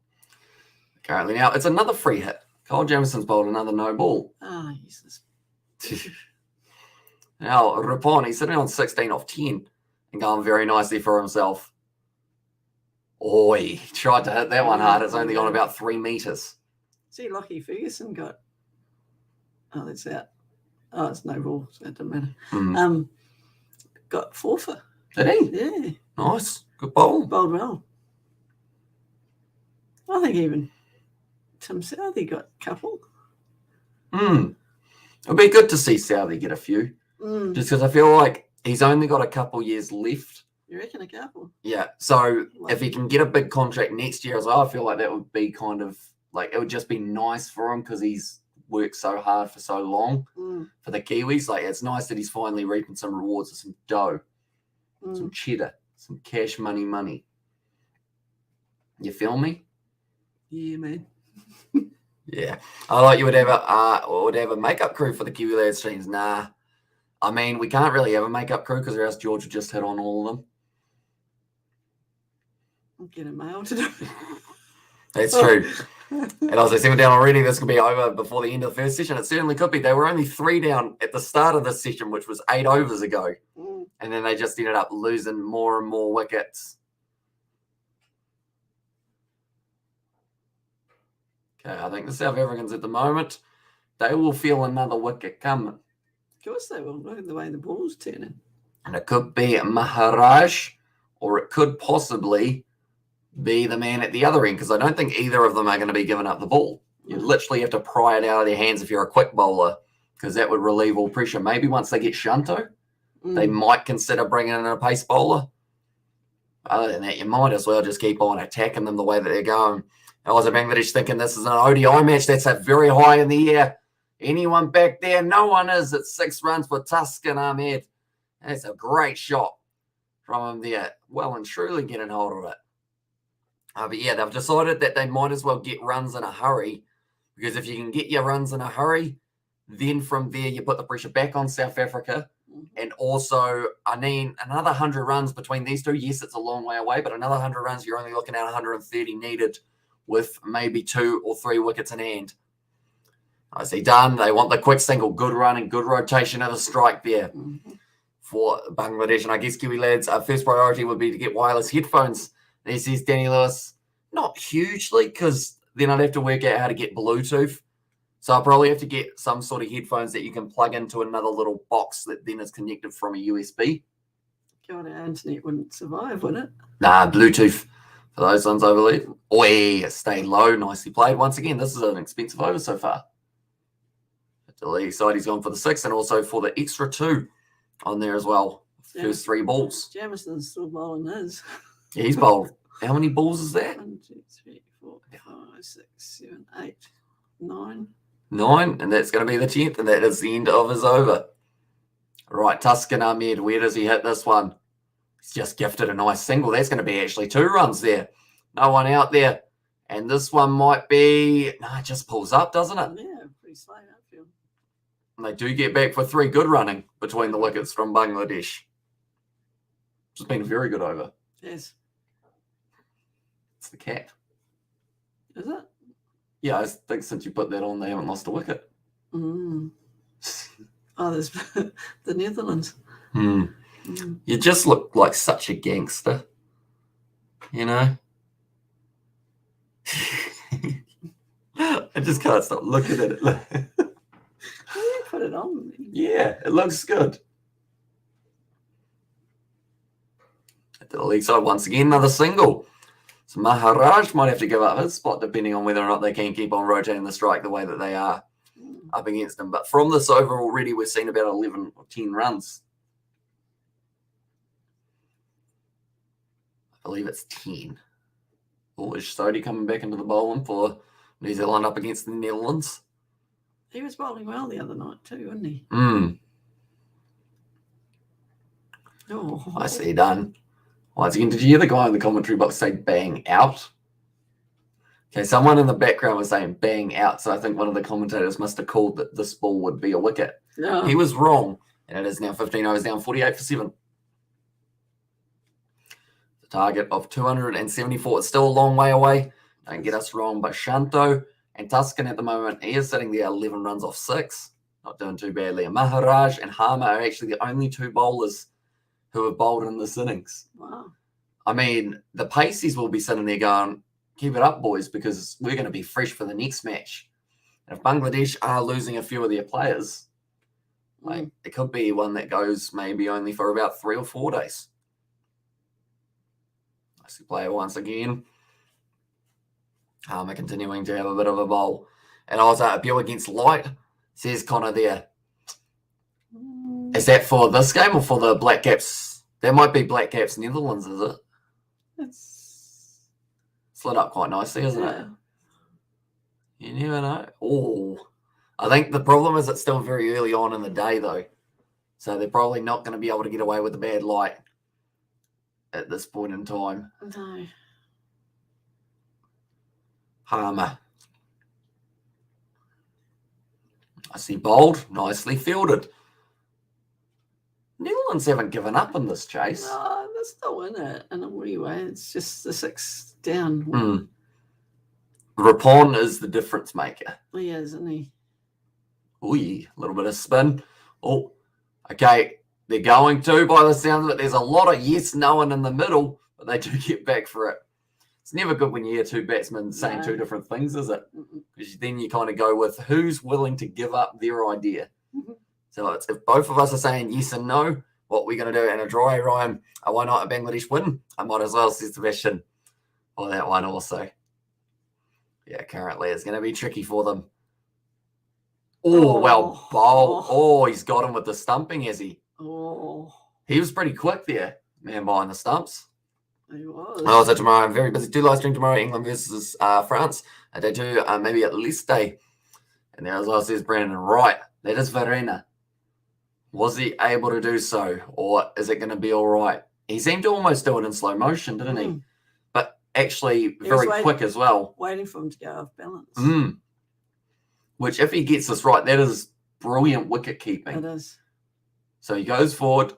Currently now, it's another free hit. Kyle Jamieson's bowled another no ball. Ah, useless. Now, Ripon, he's sitting on 16 off 10 and going very nicely for himself. Oh, he tried to hit that one hard. It's only gone about 3 meters. See, Lockie Ferguson got... Oh, that's out. Oh, it's no ball, so it doesn't matter. Got 4 for. Did he? Yeah. Nice. Good bowl. Bowled well. I think even Tim Southey got a couple. It'd be good to see Southey get a few. Just because I feel like he's only got a couple years left. You reckon a couple? Yeah. So if he can get a big contract next year as well, I feel like that would be kind of like, it would just be nice for him because he's worked so hard for so long for the Kiwis. Like, it's nice that he's finally reaping some rewards of some dough, some cheddar, some cash money. You feel me? Yeah, man. Yeah. I thought you would have a makeup crew for the Kiwi Lad streams. Nah. I mean, we can't really have a makeup crew because or else George would just hit on all of them. I'll get a mail to do. That's true. And as I said down already, this could be over before the end of the first session. It certainly could be. They were only 3 down at the start of this session, which was 8 overs ago. And then they just ended up losing more and more wickets. Okay, I think the South Africans at the moment, they will feel another wicket coming. Of course they will. Look at the way the ball's turning. And it could be Maharaj, or it could possibly be the man at the other end, because I don't think either of them are going to be giving up the ball. You literally have to pry it out of their hands if you're a quick bowler, because that would relieve all pressure. Maybe once they get Shanto, they might consider bringing in a pace bowler. Other than that, you might as well just keep on attacking them the way that they're going. I was Bangladesh thinking this is an ODI match. That's a very high in the air. Anyone back there? No one is. It's 6 runs for Tuscan Ahmed. That's a great shot from him there. Well and truly getting hold of it. But yeah, they've decided that they might as well get runs in a hurry, because if you can get your runs in a hurry, then from there you put the pressure back on South Africa. And also, I mean, another 100 runs between these two. Yes, it's a long way away, but another 100 runs, you're only looking at 130 needed with maybe 2 or 3 wickets in hand. I see done. They want the quick single, good run and good rotation of the strike there for Bangladesh. And I guess Kiwi Lads, our first priority would be to get wireless headphones. There says Danny Lewis, not hugely, because then I'd have to work out how to get Bluetooth. So I'll probably have to get some sort of headphones that you can plug into another little box that then is connected from a USB. God, our internet wouldn't survive, would it? Nah, Bluetooth for those ones, I believe. Oi, stay low, nicely played. Once again, this is an expensive over so far. The league side, he's gone for the 6 and also for the extra 2 on there as well. First 3 balls. Jamison's still bowling his. Yeah, he's bowled. How many balls is that? 1, 2, 3, 4, 5, 6, 7, 8, 9. 9, and that's going to be the 10th, and that is the end of his over. Right, Tuscan Ahmed, where does he hit this one? He's just gifted a nice single. That's going to be actually 2 runs there. No one out there. And this one might be... No, it just pulls up, doesn't it? Yeah, pretty slow outfield. And they do get back for 3 good running between the wickets from Bangladesh. It's been a very good over. Yes. It's the cat. Is it? Yeah, I think since you put that on, they haven't lost a wicket. Oh, there's the Netherlands. You just look like such a gangster, you know? I just can't stop looking at it. You put it on. Yeah, it looks good. At the league side, once again, another single. So Maharaj might have to give up his spot depending on whether or not they can keep on rotating the strike the way that they are up against him. But from this over already, we've seen about 11 or 10 runs. I believe it's 10. Oh, is Sodhi coming back into the bowling for New Zealand up against the Netherlands? He was bowling well the other night too, wasn't he? Oh, I see done. Once again, did you hear the guy in the commentary box say bang out? Okay, someone in the background was saying bang out, so I think one of the commentators must have called that this ball would be a wicket. No. He was wrong, and it is now 15 overs down, 48 for 7. The target of 274 is still a long way away. Don't get us wrong, but Shanto and Tuscan at the moment, he is sitting there 11 runs off 6. Not doing too badly. And Maharaj and Harma are actually the only 2 bowlers who have bowled in this innings. Wow. I mean, the Paceys will be sitting there going, keep it up, boys, because we're going to be fresh for the next match. And if Bangladesh are losing a few of their players, like it could be one that goes maybe only for about 3 or 4 days. Nicely play once again. Harmer continuing to have a bit of a bowl. And I was appeal against light, says Connor there. Is that for this game or for the Black Caps? That might be Black Caps Netherlands, is it? It's slid up quite nicely, isn't it? You never know. Oh, I think the problem is it's still very early on in the day, though. So they're probably not going to be able to get away with the bad light at this point in time. No. Harmer. I see bold. Nicely fielded. Netherlands haven't given up in this chase. No, they're still in it in a wee way. It's just the 6 down. Rapon is the difference maker. He is, isn't he? Ooh, a little bit of spin. Oh, okay. They're going to, by the sound of it. There's a lot of yes, no one in the middle, but they do get back for it. It's never good when you hear two batsmen saying two different things, is it? Because then you kind of go with who's willing to give up their idea. So it's, if both of us are saying yes and no, what we're going to do in a dry Ryan, why not a Bangladesh win? I might as well, says Sebastian. Or that one also. Yeah, currently it's going to be tricky for them. Oh, well bowled. Oh, he's got him with the stumping, has he? Oh. He was pretty quick there, man behind the stumps. He was. Oh, so tomorrow I'm very busy. Do live stream tomorrow, England versus France. Day 2, maybe at least day. And there as well says Brandon, right, that is Verena. Was he able to do so, or is it going to be all right? He seemed to almost do it in slow motion, didn't he? But actually very quick as well. Waiting for him to go off balance. Which, if he gets this right, that is brilliant wicket keeping. It is. So he goes forward.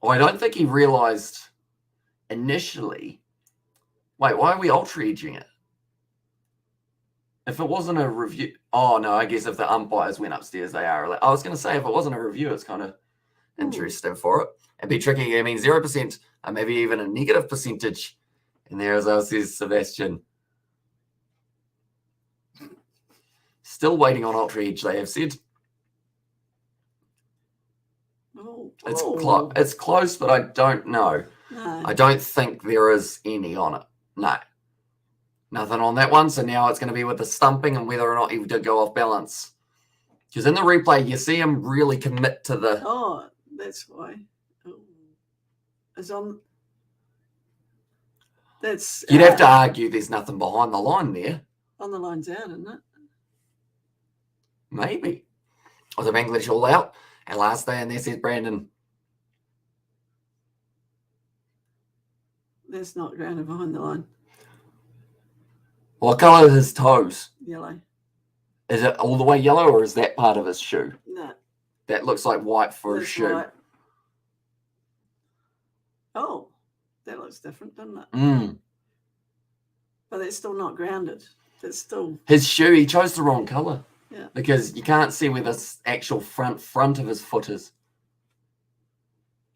Well, I don't think he realised initially. Wait, why are we ultra-edging it? If it wasn't a review... Oh, no, I guess if the umpires went upstairs, they are. I was going to say, if it wasn't a review, it's kind of interesting for it. It'd be tricky. I mean, 0%, maybe even a negative percentage. And there, as I says, Sebastian. Still waiting on ultra-edge, they have said. It's close, but I don't know. No. I don't think there is any on it. No. Nothing on that one. So now it's going to be with the stumping and whether or not he did go off balance. Because in the replay, you see him really commit to the... Oh, that's why. Oh. It's on... That's... You'd have to argue there's nothing behind the line there. On the line's out, isn't it? Maybe. Was a Bangladesh all out? And last day, and there says Brandon. That's not grounded behind the line. What colour are his toes? Yellow. Is it all the way yellow, or is that part of his shoe? No. That looks like white for his shoe. White. Oh, that looks different, doesn't it? But it's still not grounded. It's still... His shoe, he chose the wrong colour. Yeah. Because you can't see where this actual front of his foot is.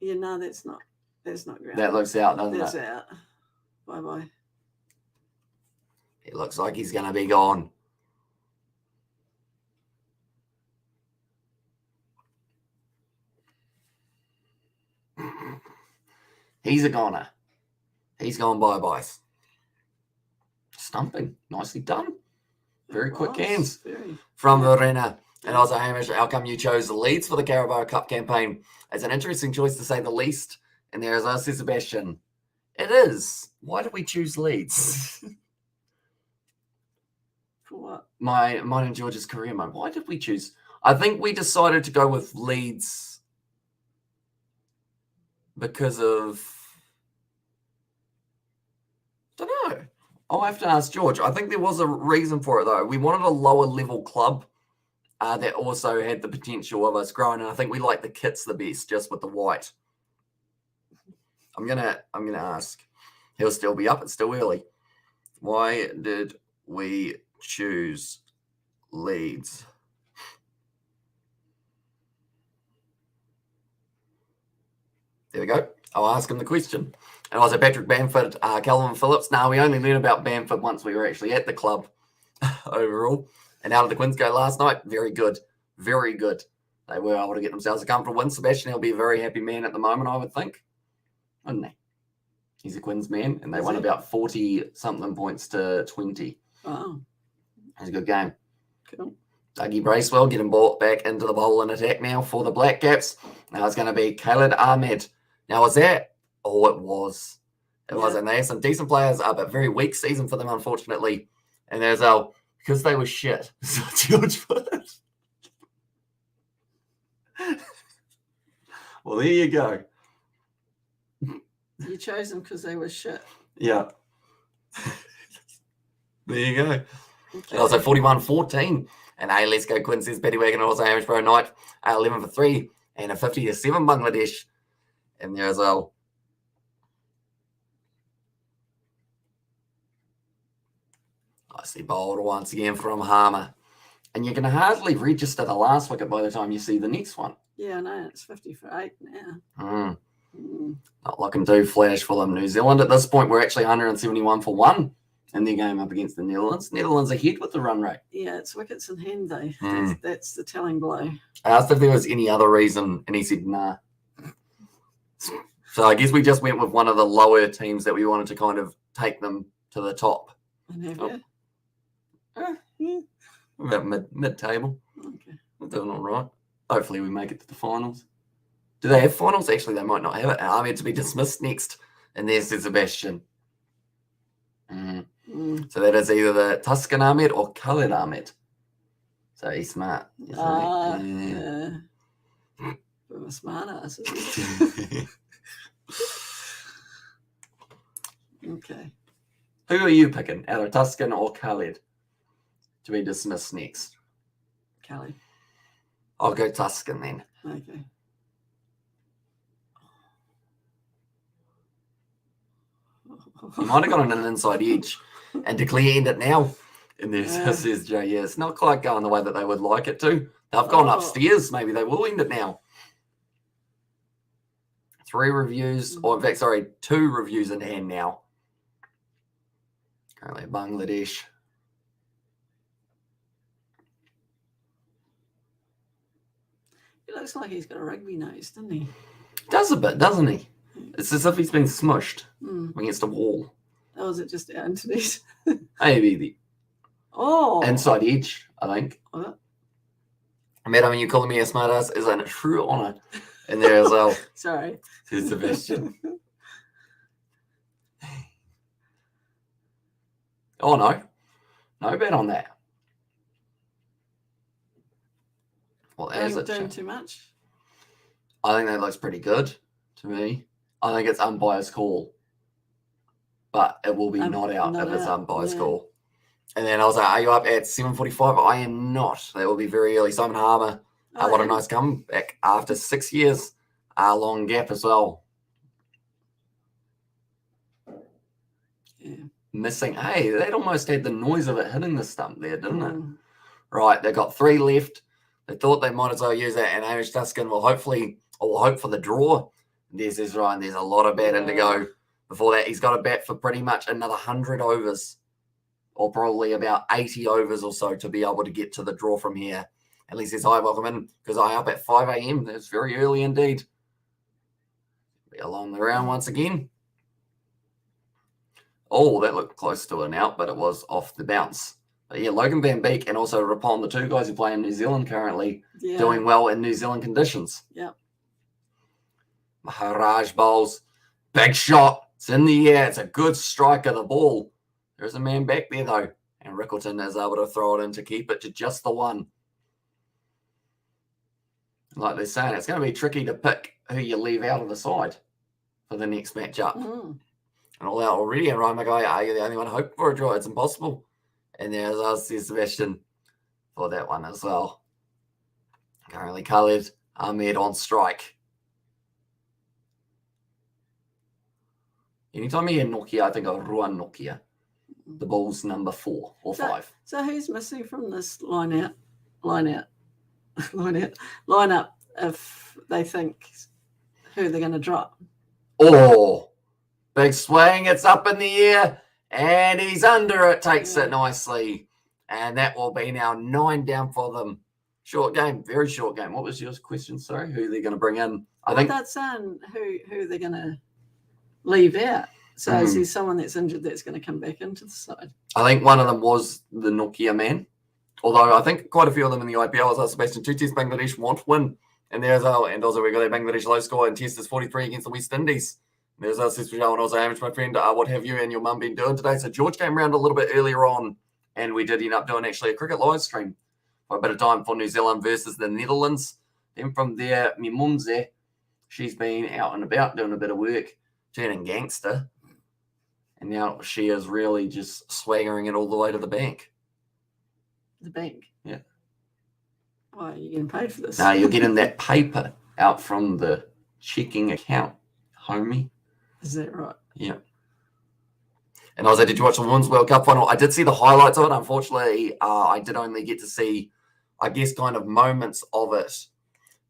Yeah, no, that's not grounded. That looks out, doesn't it? That's out. Bye-bye. It looks like he's going to be gone. He's a goner. He's gone bye-byes. Stumping. Nicely done. Very quick hands from Verena. And also, Hamish, how come you chose the Leeds for the Carabao Cup campaign? It's an interesting choice to say the least. And there is our Sebastian. It is. Why did we choose Leeds? For what? Mine and George's career mode. Why did we choose? I think we decided to go with Leeds because of... I don't know. I'll have to ask George. I think there was a reason for it, though. We wanted a lower level club that also had the potential of us growing, and I think we like the kits the best, just with the white. I'm gonna ask. He'll still be up. It's still early. Why did we choose Leeds? There we go. I'll ask him the question. And also Patrick Bamford, Calvin Phillips. Now, we only learned about Bamford once we were actually at the club overall. And out of the Quins go last night, very good. Very good. They were able to get themselves a comfortable win. Sebastian, he'll be a very happy man at the moment, I would think. wouldn't he? He's a Quins man, and they Is won he? about 40-something points to 20. Wow. It was a good game. Cool. Dougie Bracewell getting brought back into the bowl and attack now for the Black Caps. Now it's going to be Khalid Ahmed. Now, was that? Oh, it was. It was. And they had some decent players, but very weak season for them, unfortunately. And there's because they were shit. So George put it. Well, there you go. You chose them because they were shit. Yeah. There you go. Okay. And also 41-14. And let's go Quinn says Betty Wagon and also Hamish Bro Knight. 11 for 3 and a 50-7 Bangladesh in there as well. Nicely bowled once again from Harmer. And you can hardly register the last wicket by the time you see the next one. Yeah, no, it's 50 for 8 now. Not looking too flash for them. New Zealand at this point, we're actually 171 for 1 in their game up against the Netherlands. Netherlands ahead with the run rate. Yeah, it's wickets in hand, though. That's the telling blow. I asked if there was any other reason, and he said, nah. So I guess we just went with one of the lower teams that we wanted to kind of take them to the top. And have you? Yeah. About mid-table. Okay. We're doing all right. Hopefully we make it to the finals. Do they have finals? Actually, they might not have it. Ahmed to be dismissed next. And there's Sebastian. So that is either the Tuscan Ahmed or Khalid Ahmed. So he's smart. Yeah. We're a smart ass. Okay. Who are you picking out of Tuscan or Khalid to be dismissed next? Kelly. I'll go Tuscan then. Okay. You might have gone on an inside edge and declare end it now. And there says Jay, yeah, it's not quite going the way that they would like it to. They've gone upstairs. Maybe they will end it now. 3 reviews, or in fact, sorry, 2 reviews in hand now. Currently Bangladesh. He looks like he's got a rugby nose, doesn't he? Does a bit, doesn't he? It's as if he's been smushed against a wall. Oh, is it just out underneath? Maybe the inside Oh. edge, I think. What? Madam, you calling me a smartass is a true honour in there as well. Sorry. Says Sebastian. Oh, no. No bet on that. Well, there's a Doing too much? I think that looks pretty good to me. I think it's umpire's call. But it will be not out if it's umpire's call. And then I was like, are you up at 7:45? I am not. That will be very early. Simon Harmer. What a nice comeback after 6 years. A long gap as well. Yeah. Missing. Hey, that almost had the noise of it hitting the stump there, didn't it? Right, they've got 3 left. They thought they might as well use that, and Hamish Tuscan will hope for the draw. There's Israel, and there's a lot of batting to go. Before that, he's got a bat for pretty much another 100 overs, or probably about 80 overs or so to be able to get to the draw from here. At least says, hi, welcome in, because I up at 5 a.m. That's very early indeed. Be along the round once again. Oh, that looked close to an out, but it was off the bounce. But yeah, Logan Van Beek and also Rapon, the 2 guys who play in New Zealand currently, doing well in New Zealand conditions. Yep. Maharaj bowls. Big shot. It's in the air. It's a good strike of the ball. There's a man back there, though. And Rickleton is able to throw it in to keep it to just the 1. Like they're saying, it's going to be tricky to pick who you leave out of the side for the next matchup. And all out already. And Ryan McGuire, are you the only one hoping for a draw? It's impossible. And there's us, Sebastian, for that one as well. Currently Khalid Ahmed on strike. Anytime you hear Nokia, I think of Ruan Nokia. The ball's number 4 or 5. So who's missing from this lineup if they think who they're going to drop? Oh, big swing. It's up in the air. And he's under it. Takes it nicely. And that will be now 9 down for them. Short game. Very short game. What was your question? Sorry. Who they're going to bring in? I think that's who they're going to leave out. So is there someone that's injured that's going to come back into the side? I think one of them was the Nokia man. Although I think quite a few of them in the IPL, as Sebastian, 2 Test Bangladesh want win. And there's and also we got a Bangladesh low score and Test is 43 against the West Indies. There's us, and also Hamish, my friend. What have you and your mum been doing today? So George came around a little bit earlier on, and we did end up doing actually a cricket live stream for a bit of time for New Zealand versus the Netherlands. Then from there, my mum's she's been out and about doing a bit of work, turning gangster. And now she is really just swaggering it all the way to the bank. The bank? Yeah. Why are you getting paid for this? No, you're getting that paper out from the checking account, homie. Is that right? Yeah. And I was like, did you watch the Women's World Cup final? I did see the highlights of it. Unfortunately, I did only get to see, I guess, kind of moments of it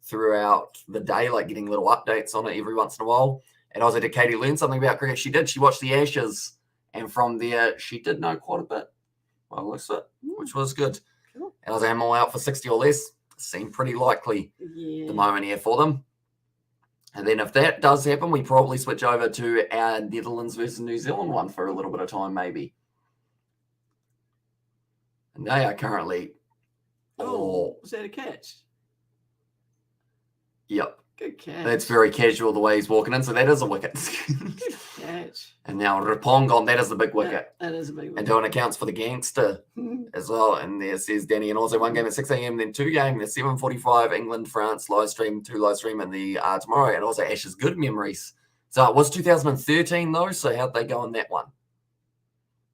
throughout the day, like getting little updates on it every once in a while. And I was like, did Katie learn something about cricket? She did. She watched the Ashes. And from there, she did know quite a bit. Well, looks it, which was good. Cool. And I was like, am I out for 60 or less? Seemed pretty likely the moment here for them. And then if that does happen, we probably switch over to our Netherlands versus New Zealand one for a little bit of time, maybe. And they are currently... was that a catch? Yep. Good catch. That's very casual the way he's walking in, so that is a wicket. Good catch. And now Rapong that is the big wicket. That is a big wicket. And doing accounts for the gangster as well. And there says Danny. And also one game at 6 a.m, then 2 game at 7:45, England, France, live stream, 2 live stream in the tomorrow. And also Ash's good memories. So it was 2013 though, so how'd they go on that one?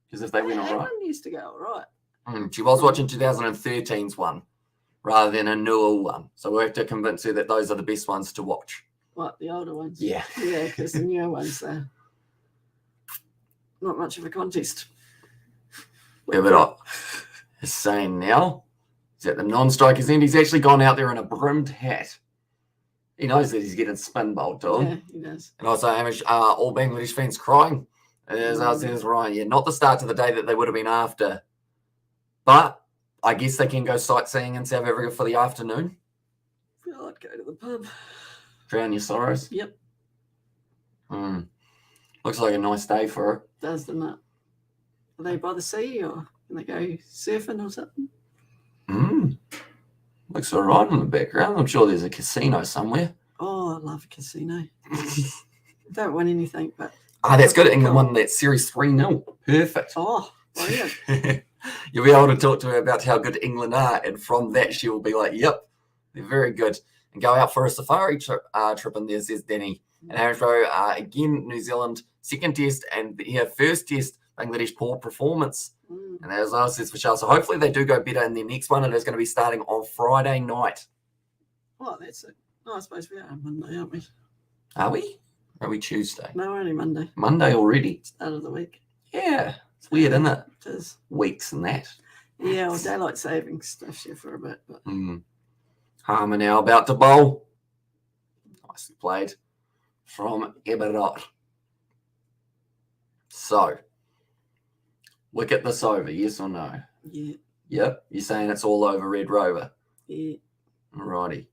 Because if they went all right. England used to go all right. She was watching 2013's one rather than a newer one. So we'll have to convince her that those are the best ones to watch. What, the older ones? Yeah. Yeah, because the newer ones are not much of a contest. Yeah, but is saying now is at the non-strikers end. He's actually gone out there in a brimmed hat. He knows that he's getting spin bowled to him. Yeah, he does. And also, Hamish, all Bangladesh fans crying. As I says, Ryan, yeah, not the start to the day that they would have been after. But I guess they can go sightseeing in South Africa for the afternoon. Oh, I'd go to the pub. Drown your sorrows. Yep. Looks like a nice day for her. Does, doesn't it? Are they by the sea or can they go surfing or something? Looks all right in the background. I'm sure there's a casino somewhere. Oh, I love a casino. Don't win anything, but... That's good. England won that series 3-0. Perfect. Oh, brilliant. You'll be able to talk to her about how good England are, and from that she will be like, yep, they're very good. And go out for a safari trip in there, says Danny. And Harrisburg, again, New Zealand, second test, and first test, Bangladesh poor performance. And as I says for Charles, so hopefully they do go better in their next one. It is going to be starting on Friday night. Oh, that's it. Oh, I suppose we are on Monday, aren't we? Are we? Or are we Tuesday? No, we're only Monday. Monday already? Start of the week. Yeah. It's weird, isn't it? It is. Weeks and that. Yeah, well, daylight saving stuff here for a bit. But... Harmer now about to bowl. Nicely played from Eberot. So, wicket this over, yes or no? Yeah. Yep. You're saying it's all over Red Rover? Yeah. Alrighty.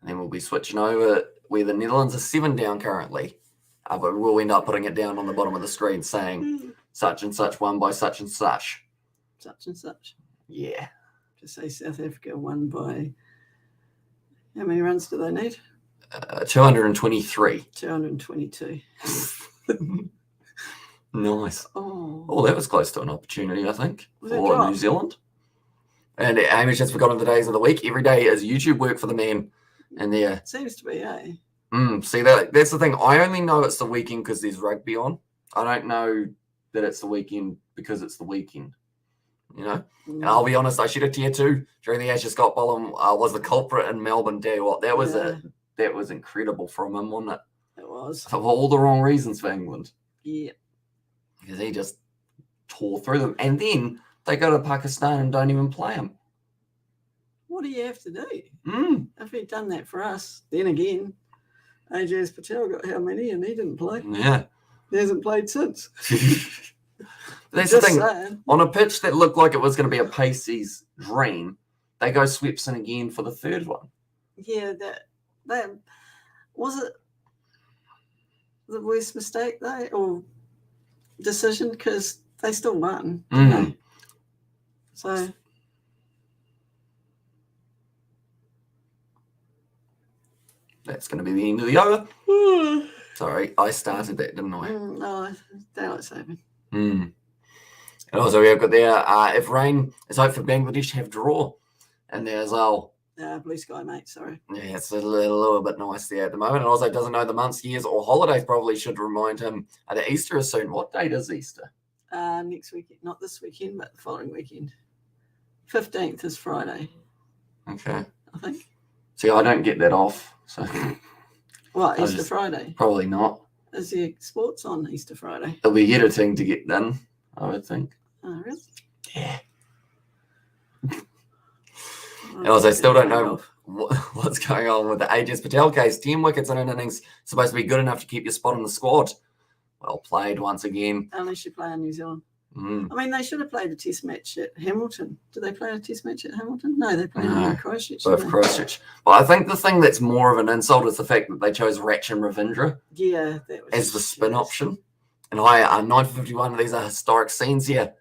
And then we'll be switching over where the Netherlands are 7 down currently. But we'll end up putting it down on the bottom of the screen saying such and such won by such and such. Such and such. Yeah. Just say South Africa won by... How many runs do they need? 223. 222. Nice. Oh, that was close to an opportunity, I think, Was it for drop? New Zealand. And Hamish has forgotten the days of the week. Every day is YouTube work for the man. And there. Seems to be, eh? See, that's the thing. I only know it's the weekend because there's rugby on. I don't know that it's the weekend because it's the weekend. You know? And I'll be honest, I should have tier 2 during the Ashes. Scott Bolam was the culprit in Melbourne. Tell you what, that was incredible from him, wasn't it? It was. For all the wrong reasons for England. Yeah. Because he just tore through them. And then they go to Pakistan and don't even play him. What do you have to do? If he'd done that for us, then again, Ajaz Patel got how many and he didn't play. Yeah. He hasn't played since. That's Just the thing. saying. On a pitch that looked like it was going to be a Pacey's dream, they go Swepson again for the third one. Yeah, that was it. the worst mistake though, or decision, because they still won, didn't they? So that's going to be the end of the over. Sorry, I started that, didn't I? No, daylight saving. And also we have got there, if rain is hope for Bangladesh, have draw. And there as well. Blue sky, mate, sorry. Yeah, it's a little bit nice there at the moment. And also doesn't know the months, years, or holidays. Probably should remind him that Easter is soon. What date is Easter? Next weekend. Not this weekend, but the following weekend. 15th is Friday. Okay. I think. See, I don't get that off. So What, Easter Friday? Probably not. Is there sports on Easter Friday? It'll be editing to get done, I would think. Oh, really? Yeah. And also, still don't know what's going on with the Ajaz Patel case. 10 wickets in an innings, supposed to be good enough to keep your spot in the squad. Well played once again. Unless you play in New Zealand. I mean, they should have played a test match at Hamilton. Did they play a test match at Hamilton? No, they played in Christchurch. Both Christchurch. Well, I think the thing that's more of an insult is the fact that they chose Ratch and Ravindra as the spin option. And I 951, these are historic scenes here.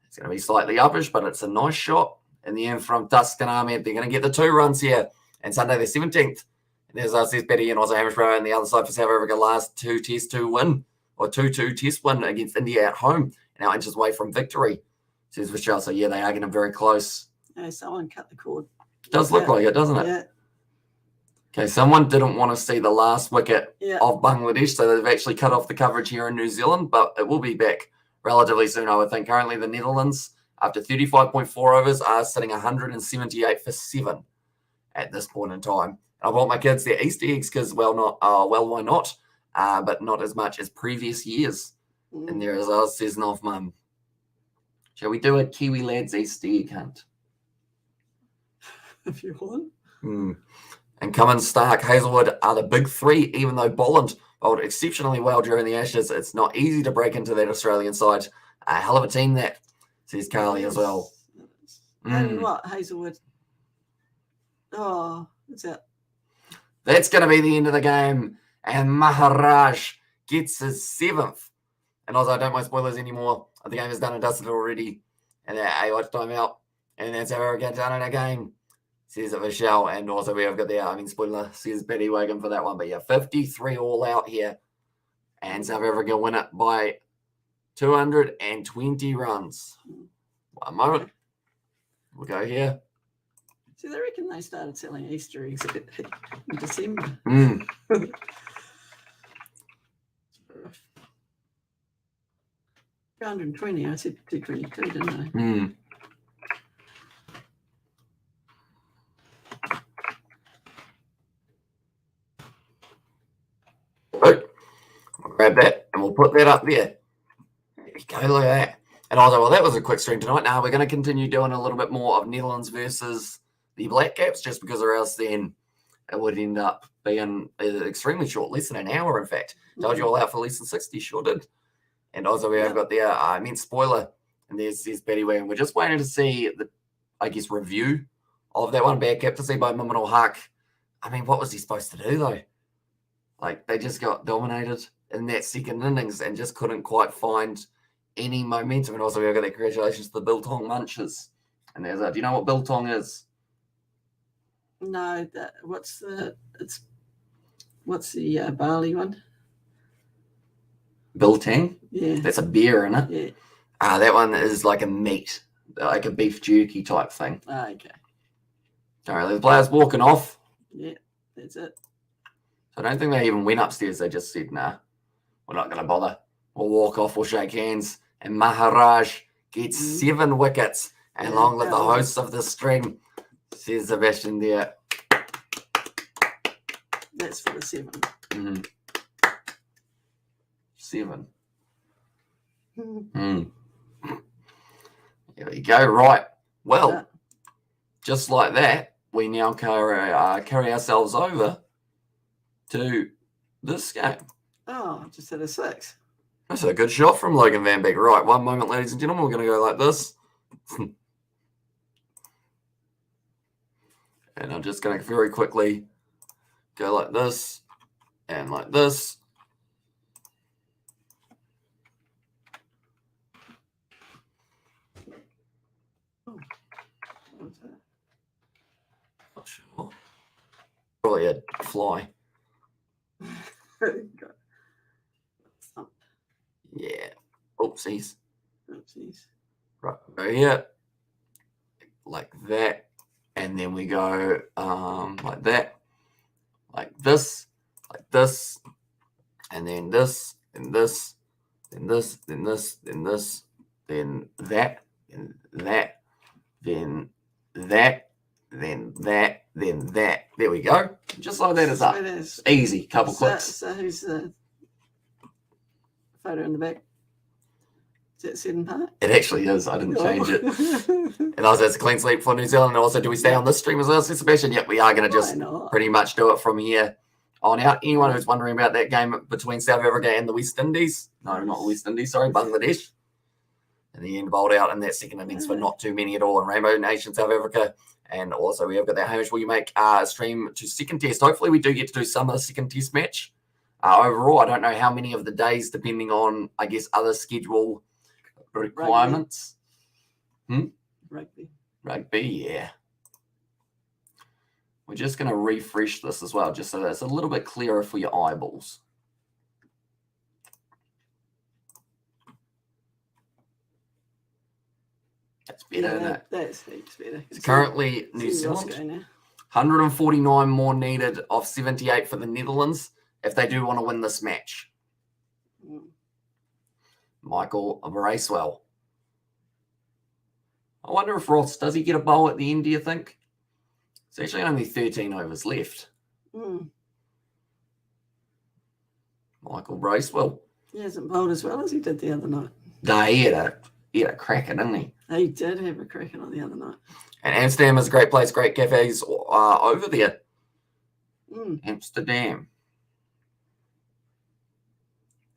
It's going to be slightly uppish, but it's a nice shot. In the end from Tuscan Ahmed, they're going to get the 2 runs here. And Sunday, the 17th. And there's says Betty and also Hamishrow on the other side for South Africa. Last 2-2 win, or 2-2 test win against India at home. Now inches away from victory, says Michelle. So, yeah, they are getting very close. Yeah, someone cut the cord. Does look like it, doesn't it? Yeah. Okay, someone didn't want to see the last wicket of Bangladesh, so they've actually cut off the coverage here in New Zealand, but it will be back relatively soon, I would think. Currently, the Netherlands, after 35.4 overs, are sitting 178 for 7 at this point in time. I bought my kids their Easter eggs because, why not? But not as much as previous years. And there is ours, says North Mum. Shall we do a Kiwi Lads Easter egg hunt? If you want. And Cummins, Stark, Hazelwood are the big 3, even though Bolland bowled exceptionally well during the Ashes. It's not easy to break into that Australian side. A hell of a team that, says Carly as well. And what, Hazelwood? Oh, what's that? That's going to be the end of the game. And Maharaj gets his 7th. And also, I don't mind spoilers anymore. The game is done and dusted already. And a watch timeout. And that's how we get done in a game, says Michelle. And also, we have got spoiler, says Betty Wagon for that one. But yeah, 53 all out here. And South Africa win it by 220 runs. One moment. We'll go here. See, they reckon they started selling Easter eggs in December. 220. I said 222, didn't I? Right. We'll grab that and we'll put that up there. There we go, look at that. And also, well, that was a quick stream tonight. Now we're going to continue doing a little bit more of Netherlands versus the Black Caps, just because or else then it would end up being extremely short, less than an hour, in fact. Told you all out for less than 60, sure did. And also we have got the spoiler, and there's Betty Wagon. We're just waiting to see the, review of that one. Bad captaincy by Miminal Haq. I mean, what was he supposed to do, though? Like, they just got dominated in that second innings and just couldn't quite find any momentum. And also, we've got that congratulations to the Biltong Munchers. And there's do you know what Biltong is? No, what's the barley one? Biltong? Yeah. That's a beer, isn't it? Yeah. That one is like a meat, like a beef jerky type thing. Okay. All right, the players walking off. Yeah, that's it. So I don't think they even went upstairs. They just said, nah, we're not going to bother. We'll walk off, we'll shake hands. And Maharaj gets 7 wickets. And long live the hosts of the stream, says Sebastian there. That's for the 7. 7. Here we go. Right. Well, just like that, we now carry ourselves over to this game. Oh, just had a 6. That's a good shot from Logan Van Beek. Right, one moment, ladies and gentlemen. We're going to go like this. And I'm just going to very quickly go like this and like this. not sure. Probably a fly. Yeah. Oopsies. Oopsies. Right, go here. Like that. And then we go like that. Like this. Like this. And then this. And this. Then this. Then this. Then this. Then that. Then that. Then that. Then that. Then that. There we go. Just like that is up. It's easy. Couple clicks. So who's the photo in the back? Is that Seddon Park? It actually is. I didn't change it. And also, it's a clean sweep for New Zealand. And also, do we stay on this stream as well, Sebastian? Yep, we are going to just pretty much do it from here on out. Anyone who's wondering about that game between South Africa and the West Indies, no, not the West Indies, sorry, Bangladesh. And the end bowled out in that second innings for not too many at all in Rainbow Nation, South Africa. And also, we have got that. Hamish, will you make a stream to second test? Hopefully, we do get to do some of the second test match. Overall, I don't know how many of the days, depending on, I guess, other schedule requirements. Rugby, yeah. We're just going to refresh this as well, just so that it's a little bit clearer for your eyeballs. That's better, isn't it? That's heaps better. It's currently New Zealand. 149 more needed off 78 for the Netherlands if they do want to win this match. Michael Bracewell. I wonder if Ross, does he get a bowl at the end, do you think? It's actually only 13 overs left. Michael Bracewell. He hasn't bowled as well as he did the other night. No, he had a cracker, didn't he? He did have a cracker on the other night. And Amsterdam is a great place, great cafes over there. Amsterdam.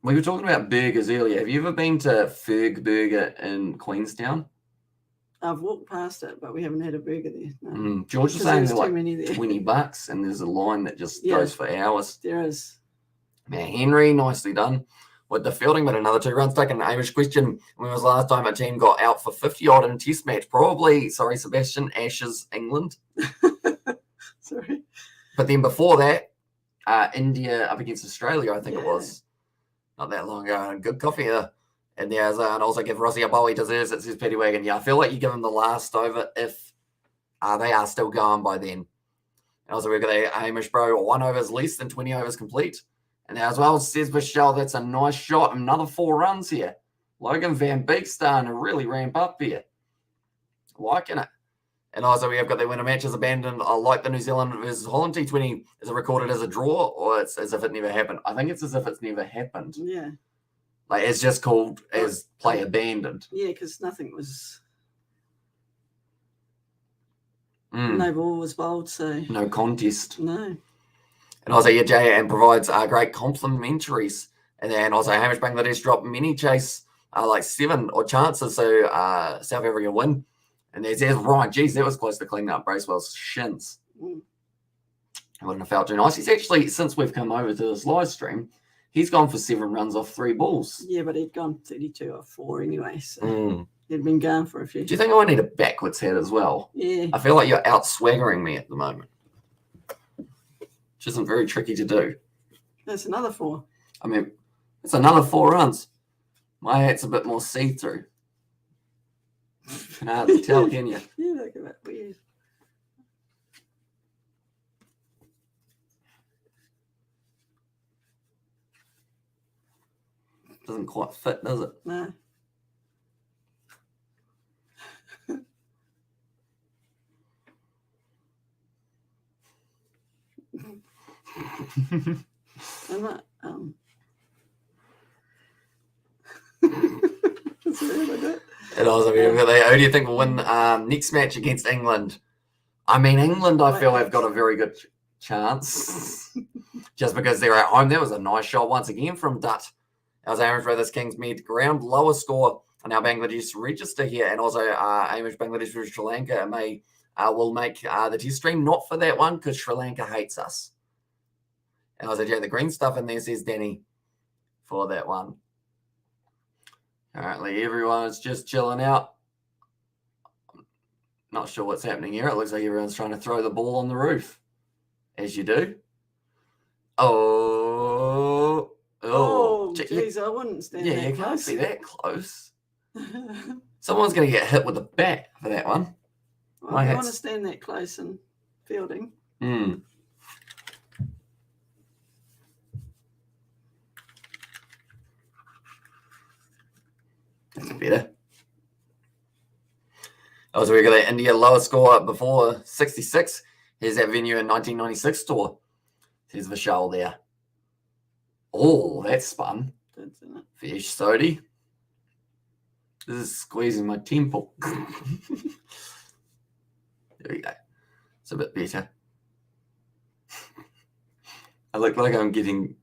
We were talking about burgers earlier. Have you ever been to Ferg Burger in Queenstown? I've walked past it, but we haven't had a burger there. No. George was saying they're like $20, and there's a line that just goes for hours. There is. Now, Henry, nicely done with the fielding, but another 2 runs taken. Amish question, when was the last time a team got out for 50-odd in a test match? Probably, sorry, Sebastian, Ashes, England. Sorry. But then before that, India up against Australia, I think it was. Not that long ago. Good coffee there. And there's and also give Rossi a bowl. He deserves it, says Petty Wagon. Yeah, I feel like you give him the last over if they are still going by then. And also we've got a Hamish Bro, 1 over is less than 20 overs complete. And as well, says Michelle, that's a nice shot. Another 4 runs here. Logan Van Beek starting to really ramp up here. Liking it. And also we have got the winner matches abandoned. I like the New Zealand versus Holland T20. Is it recorded as a draw or it's as if it never happened? I think it's as if it's never happened. Yeah. Like it's just called as play abandoned. Yeah, because nothing was. No ball was bowled, so. No contest. No. And also, yeah, Jay and provides great complimentaries. And then also, Hamish Bangladesh dropped mini chase like 7 odd chances, so South Africa win. And there's Ryan. Geez, that was close to cleaning up Bracewell's shins. I wouldn't have felt too nice. He's actually, since we've come over to this live stream, he's gone for 7 runs off 3 balls. Yeah, but he'd gone 32 off 4 anyway, so he'd been going for a few. Do you think I need a backwards head as well? Yeah. I feel like you're out swaggering me at the moment. Which isn't very tricky to do. That's another 4. I mean, it's another 4 runs. My hat's a bit more see-through. Hard to tell, can you? Yeah, look at that weird. Doesn't quite fit, does it? No. I'm not, And also, who do you think will win next match against England? I mean, England, I feel, have got a very good chance. Just because they're at home. That was a nice shot once again from Dutt. That was Amish Brothers Kingmead ground. Lower score on our Bangladesh register here. And also, Amish Bangladesh versus Sri Lanka will make the test stream. Not for that one, because Sri Lanka hates us. And I was the green stuff in there, says Danny, for that one. Currently, everyone is just chilling out. Not sure what's happening here. It looks like everyone's trying to throw the ball on the roof, as you do. Oh, geez, I wouldn't stand yeah, that you close. can't be that close. Someone's going to get hit with a bat for that one. Well, I want to stand that close and fielding. That's better. Oh, so we got that India lowest score before 66. Here's that venue in 1996 tour. Here's Vishal there. Oh, that's spun. Fish Sodi. This is squeezing my temple. There we go. It's a bit better. I look like I'm getting,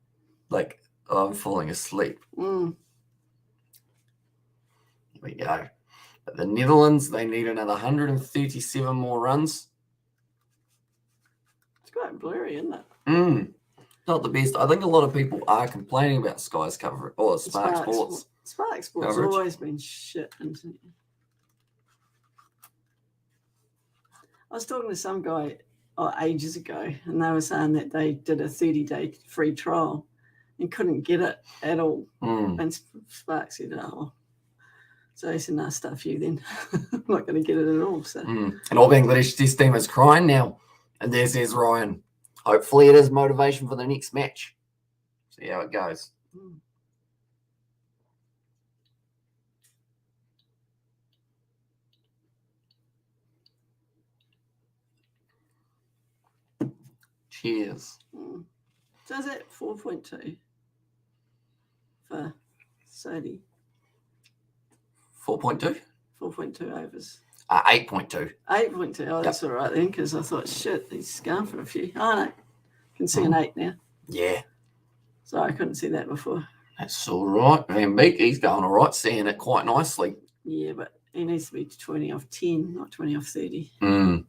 I'm falling asleep. Here we go. But the Netherlands, they need another 137 more runs. It's quite blurry, isn't it? Not the best. I think a lot of people are complaining about Sky's coverage or Spark Sports. Spark Sports has always been shit, isn't it? I was talking to some guy ages ago, and they were saying that they did a 30-day free trial and couldn't get it at all. And Spark said, "Oh." So he said, "No, stuff you then. I'm not going to get it at all." So. And all Bangladesh test team is crying now. And there's Ryan. Hopefully it is motivation for the next match. See how it goes. Cheers. So is that 4.2 for Sodi? 4.2? 4.2 overs. 8.2. 8.2. Oh, that's all right then, because I thought, shit, he's gone for a few. Oh, no. Can see an 8 now. Yeah. Sorry, I couldn't see that before. That's all right. Van Beek, he's going all right, seeing it quite nicely. Yeah, but he needs to be 20 off 10, not 20 off 30. And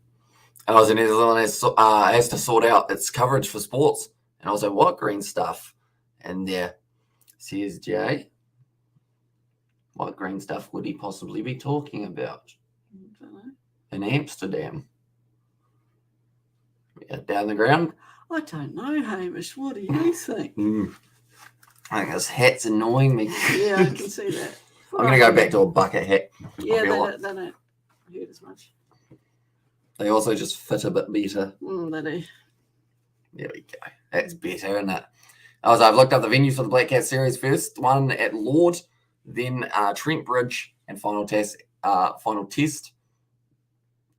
I was in New Zealand, has to sort out its coverage for sports. And I was like, what green stuff? And yeah, here's Jay. What green stuff would he possibly be talking about? I don't know. In Amsterdam. Yeah, down the ground. I don't know, Hamish. What do you think? I think this hat's annoying me. Yeah, I can see that. I'm going to go back to a bucket hat. Yeah, they don't hurt as much. They also just fit a bit better. They do. There we go. That's better, isn't it? I've looked up the venues for the Black Cat Series first. One at Lord, then Trent Bridge, and final test at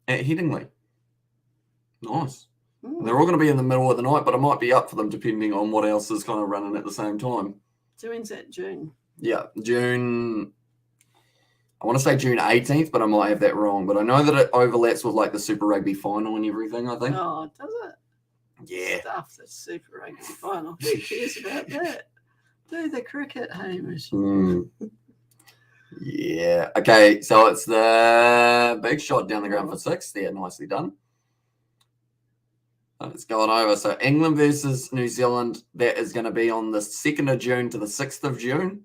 Headingley. Nice. They're all going to be in the middle of the night, but I might be up for them depending on what else is kind of running at the same time. So when's that, June? Yeah, June. I want to say June 18th, but I might have that wrong. But I know that it overlaps with the Super Rugby final and everything, I think. Oh, does it? Yeah. Stuff the Super Rugby final. Who cares about that? Do the cricket, Hamish. Yeah. Okay, so it's the big shot down the ground for 6. There, nicely done. It's going over. So England versus New Zealand, that is going to be on the 2nd of June to the 6th of June.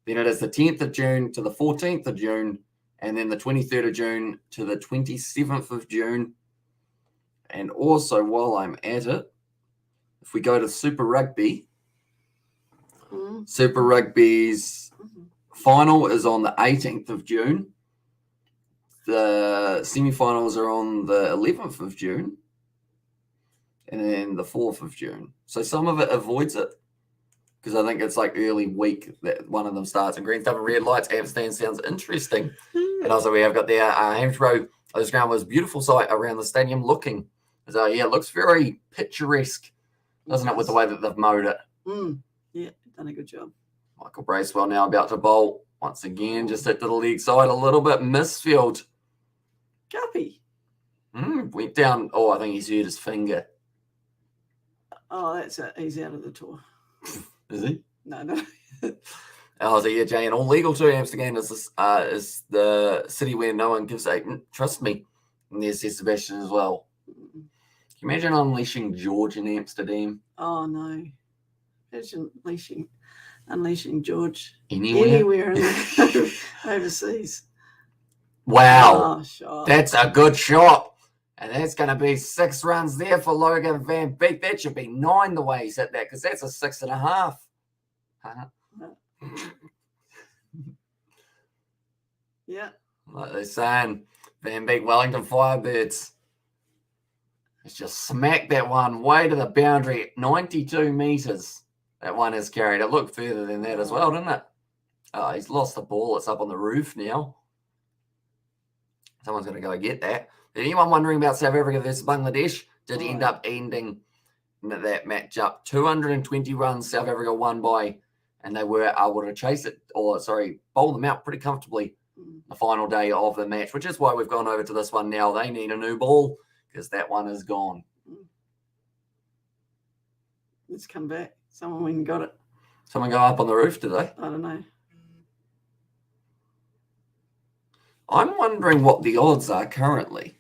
Then it is the 10th of June to the 14th of June. And then the 23rd of June to the 27th of June. And also, while I'm at it, if we go to Super Rugby, Super Rugby's final is on the 18th of June. The semi-finals are on the 11th of June. And then the 4th of June. So some of it avoids it. Because I think it's early week that one of them starts. And green stuff and red lights, Amsterdam sounds interesting. And also we have got there, Hampshire this ground was a beautiful sight around the stadium looking. So yeah, it looks very picturesque, doesn't it, with the way that they've mowed it. Yeah, done a good job. Michael Bracewell now about to bowl. Once again, just hit to the leg side a little bit. Misfield. Guppy. Went down. Oh, I think he's hurt his finger. Oh, that's it. He's out of the tour. Is he? No. Oh, so yeah, Jay, and all legal too. Amsterdam is the city where no one gives a trust me. And there's Sebastian as well. Can you imagine unleashing George in Amsterdam? Oh no. Imagine unleashing George anywhere in overseas. Wow. Oh, shot. That's a good shot. And that's going to be 6 runs there for Logan Van Beek. That should be 9 the way he's hit that, because that's a 6.5. Yeah. Like they're saying, Van Beek, Wellington Firebirds. Let's just smack that one way to the boundary, 92 metres. That one is carried. It looked further than that as well, didn't it? Oh, he's lost the ball. It's up on the roof now. Someone's going to go get that. Anyone wondering about South Africa versus Bangladesh? Did end up ending that match up. 220 runs South Africa won by, and they were able to chase it, bowl them out pretty comfortably the final day of the match, which is why we've gone over to this one now. They need a new ball because that one is gone. Let's come back. Someone went and got it. Someone go up on the roof, did they? I don't know. I'm wondering what the odds are currently,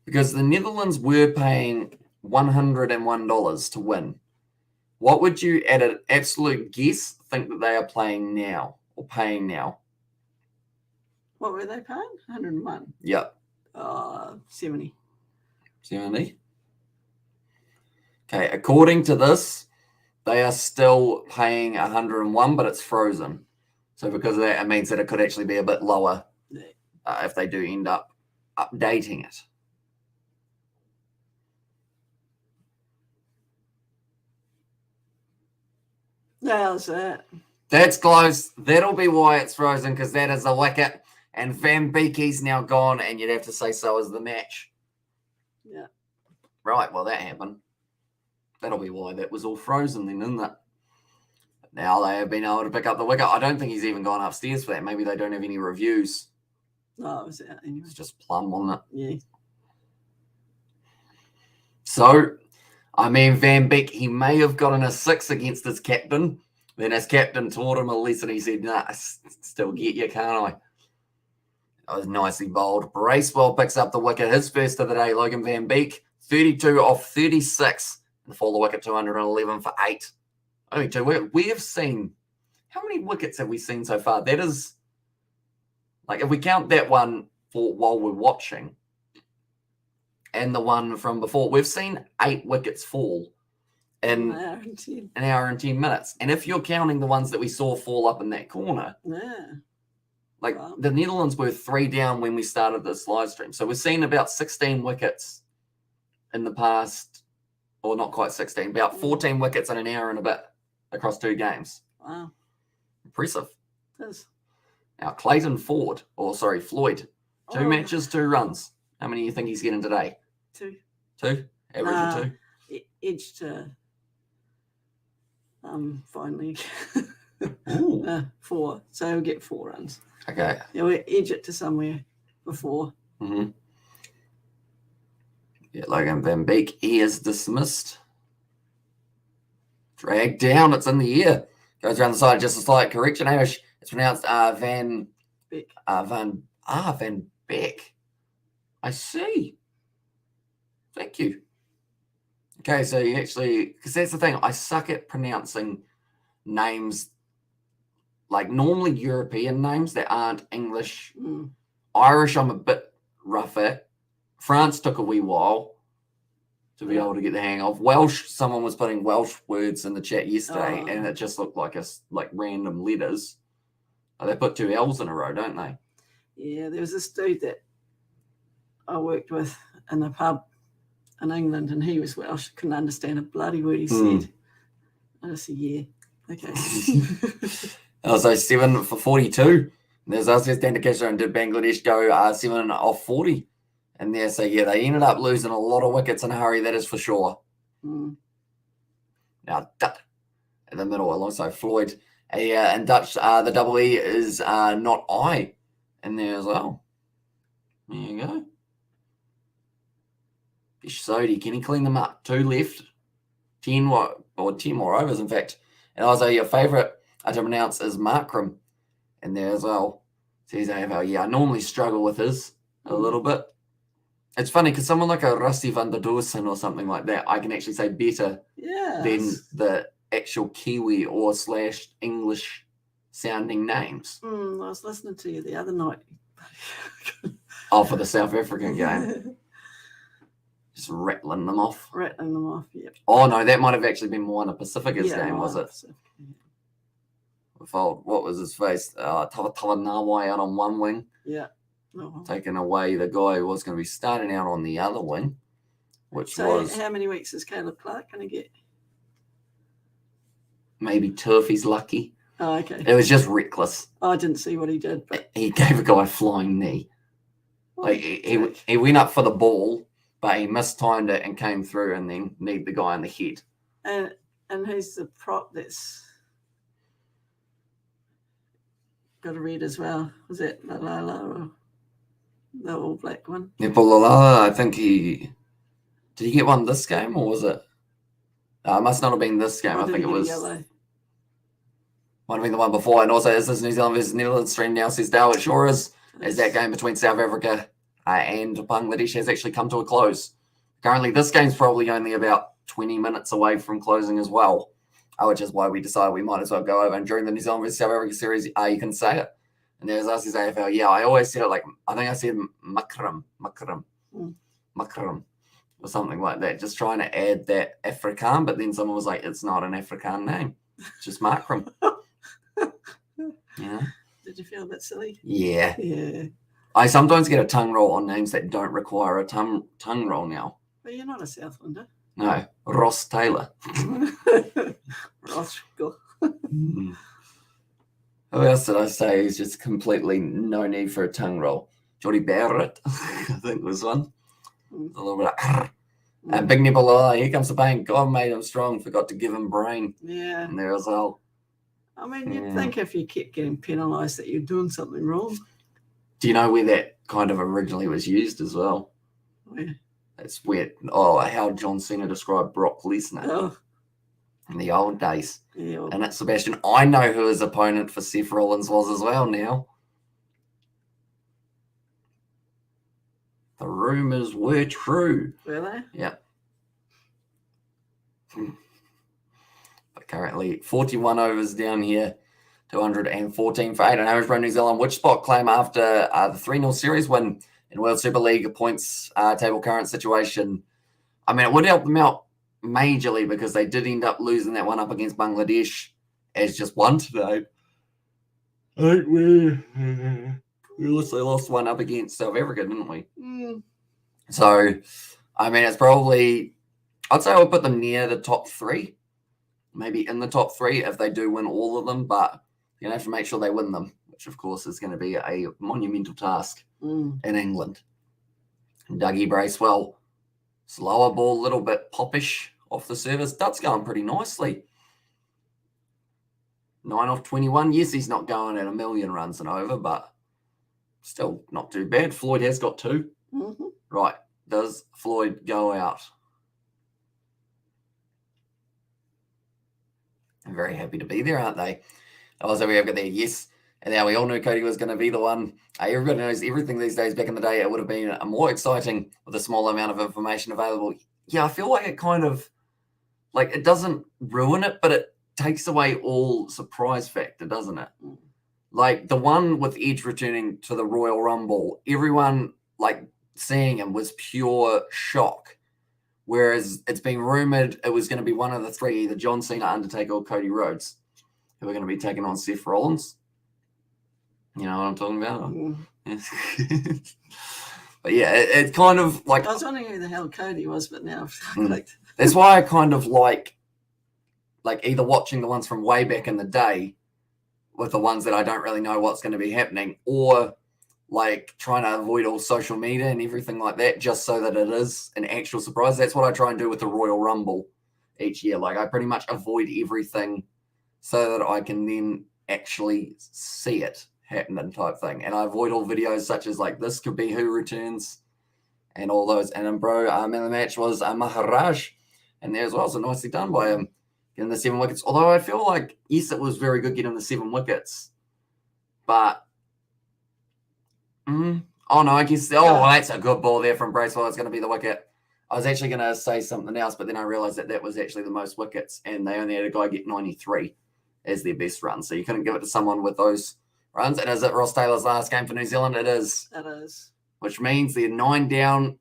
because the Netherlands were paying $101 to win. What would you, at an absolute guess, think that they are playing now or paying now? What were they paying? 101. Yep. 70. 70. Okay, according to this, they are still paying 101, but it's frozen. So because of that, it means that it could actually be a bit lower if they do end up updating it. How's that? That's close. That'll be why it's frozen, because that is a wicket. And Van Beek's now gone, and you'd have to say so is the match. Yeah. Right, well, that happened. That'll be why that was all frozen then, isn't it? Now they have been able to pick up the wicket. I don't think he's even gone upstairs for that. Maybe they don't have any reviews. No, it was out anyway. It's just plum, wasn't it? Yeah. So, I mean, Van Beek, he may have gotten a 6 against his captain. Then his captain taught him a lesson. He said, nah, I still get you, can't I? That was nicely bowled. Bracewell picks up the wicket. His first of the day, Logan Van Beek, 32 off 36. And for the wicket, 211 for 8. Only 2 wickets. We have seen, how many wickets have we seen so far? That is, like, if we count that one for while we're watching, and the one from before, we've seen 8 wickets fall in an hour and 10 minutes. And if you're counting the ones that we saw fall up in that corner, like the Netherlands were 3 down when we started this live stream. So we've seen about 16 wickets in the past, or not quite 16, about 14 wickets in an hour and a bit across 2 games. Wow. Impressive. It is. Now, Floyd, 2 matches, 2 runs. How many do you think he's getting today? 2. 2? Average of 2? Edge to finally 4. So he'll get 4 runs. Okay. Yeah, we'll edge it to somewhere before. Mm-hmm. Yeah, Logan Van Beek, he is dismissed. Dragged down, it's in the air. Goes around the side, just a slight correction, Hamish. It's pronounced Van Beek. Van Beek. I see. Thank you. Okay, so you actually, because that's the thing, I suck at pronouncing names, like normally European names that aren't English. Irish, I'm a bit rough at. France took a wee while to be able to get the hang of. Welsh, someone was putting Welsh words in the chat yesterday, and it just looked like random letters. They put 2 L's in a row, don't they? Yeah, there was this dude that I worked with in a pub in England, and he was Welsh. Couldn't understand a bloody word he said. I just said, yeah, okay. So 7 for 42. There's us down to catch and did Bangladesh go 7 off 40. And there, so yeah, they ended up losing a lot of wickets in a hurry, that is for sure. Now, Dutt in the middle alongside Floyd. And Dutch, the double E is not I in there as well. There you go. Sodi, can he clean them up? 2 left. 10 more overs, in fact. And also, your favourite to pronounce is Markram in there as well. Says AFL, yeah, I normally struggle with his a little bit. It's funny because someone like a Rusty van der Dorsen or something like that, I can actually say better than the actual Kiwi or / English sounding names. I was listening to you the other night. Oh, for the South African game. Just rattling them off. Rattling them off, yeah. Oh, no, that might have actually been Moana Pacifica's game, was it? Pacific, yeah. With what was his face? Tawa Nawai out on one wing. Yeah. Oh. Taking away the guy who was going to be starting out on the other wing, which was... how many weeks is Caleb Clark going to get? Maybe two if he's lucky. Oh, okay. It was just reckless. I didn't see what he did, but... He gave a guy a flying knee. Like he went up for the ball, but he mistimed it and came through and then kneed the guy in the head. And who's the prop that's got a red as well? Was it Malala or the All Black one? Yeah, Bulala, I think did he get one this game or was it? It must not have been this game. I think it was. Yellow? Might have been the one before. And also, is this New Zealand versus Netherlands stream now? Says Dale, it sure is. As that game between South Africa and Bangladesh has actually come to a close. Currently, this game's probably only about 20 minutes away from closing as well, which is why we decided we might as well go over. And during the New Zealand versus South Africa series, you can say it. And there's us as AFL. Yeah, I always said it like, I think I said makram, or something like that. Just trying to add that Afrikaan, but then someone was like, it's not an Afrikaan name. It's just makram. Yeah. Did you feel a bit silly? Yeah. Yeah. I sometimes get a tongue roll on names that don't require a tongue roll now. But you're not a Southlander. No. Ross Taylor. Ross. Who else did I say is just completely no need for a tongue roll? Jody Barrett, I think was one. A little bit of and Big Nibble, here comes the pain. God made him strong, forgot to give him brain. Yeah. And there as well. I mean, you'd think if you kept getting penalised that you're doing something wrong. Do you know where that kind of originally was used as well? Where? That's weird. Oh, how John Cena described Brock Lesnar in the old days. Yeah. And it's Sebastian. I know who his opponent for Seth Rollins was as well now. The rumours were true. Were they? Yeah. But currently 41 overs down here, 214 for 8 on average by New Zealand. Which spot claim after the 3-0 series win in World Super League points table current situation? I mean, it would help them out majorly because they did end up losing that one up against Bangladesh as just one today. I think we literally lost one up against South Africa, didn't we? Mm. So, I mean, it's probably, I'd say I would put them near the top 3, maybe in the top 3 if they do win all of them, but you have to make sure they win them, which of course is going to be a monumental task in England. Dougie Bracewell, slower ball, a little bit poppish off the service. That's going pretty nicely. 9 off 21. Yes, he's not going at a million runs and over, but still not too bad. Floyd has got 2. Mm-hmm. Right. Does Floyd go out? I'm very happy to be there, aren't they? Also, we have got there, yes. And now we all knew Cody was going to be the one. Everybody knows everything these days. Back in the day, it would have been more exciting with a small amount of information available. Yeah, I feel like it kind of, like, it doesn't ruin it, but it takes away all surprise factor, doesn't it? Like, the one with Edge returning to the Royal Rumble, everyone, like, seeing him was pure shock. Whereas it's been rumored it was going to be one of the 3, either John Cena, Undertaker, or Cody Rhodes, who are going to be taking on Seth Rollins. You know what I'm talking about? But yeah, it's kind of like... I was wondering who the hell Cody was, but now... That's why I kind of like either watching the ones from way back in the day with the ones that I don't really know what's going to be happening, or like trying to avoid all social media and everything like that, just so that it is an actual surprise. That's what I try and do with the Royal Rumble each year. Like, I pretty much avoid everything so that I can then actually see it happening type thing. And I avoid all videos such as like this could be who returns and all those. And then man of the match was Maharaj, and there as well. So nicely done by him getting the 7 wickets. Although I feel like, yes, it was very good getting the 7 wickets, but oh no, I guess, that's a good ball there from Bracewell. It's going to be the wicket. I was actually going to say something else, but then I realized that was actually the most wickets, and they only had a guy get 93 as their best run. So you couldn't give it to someone with those runs. And is it Ross Taylor's last game for New Zealand? It is. It is. which means they're 9 down.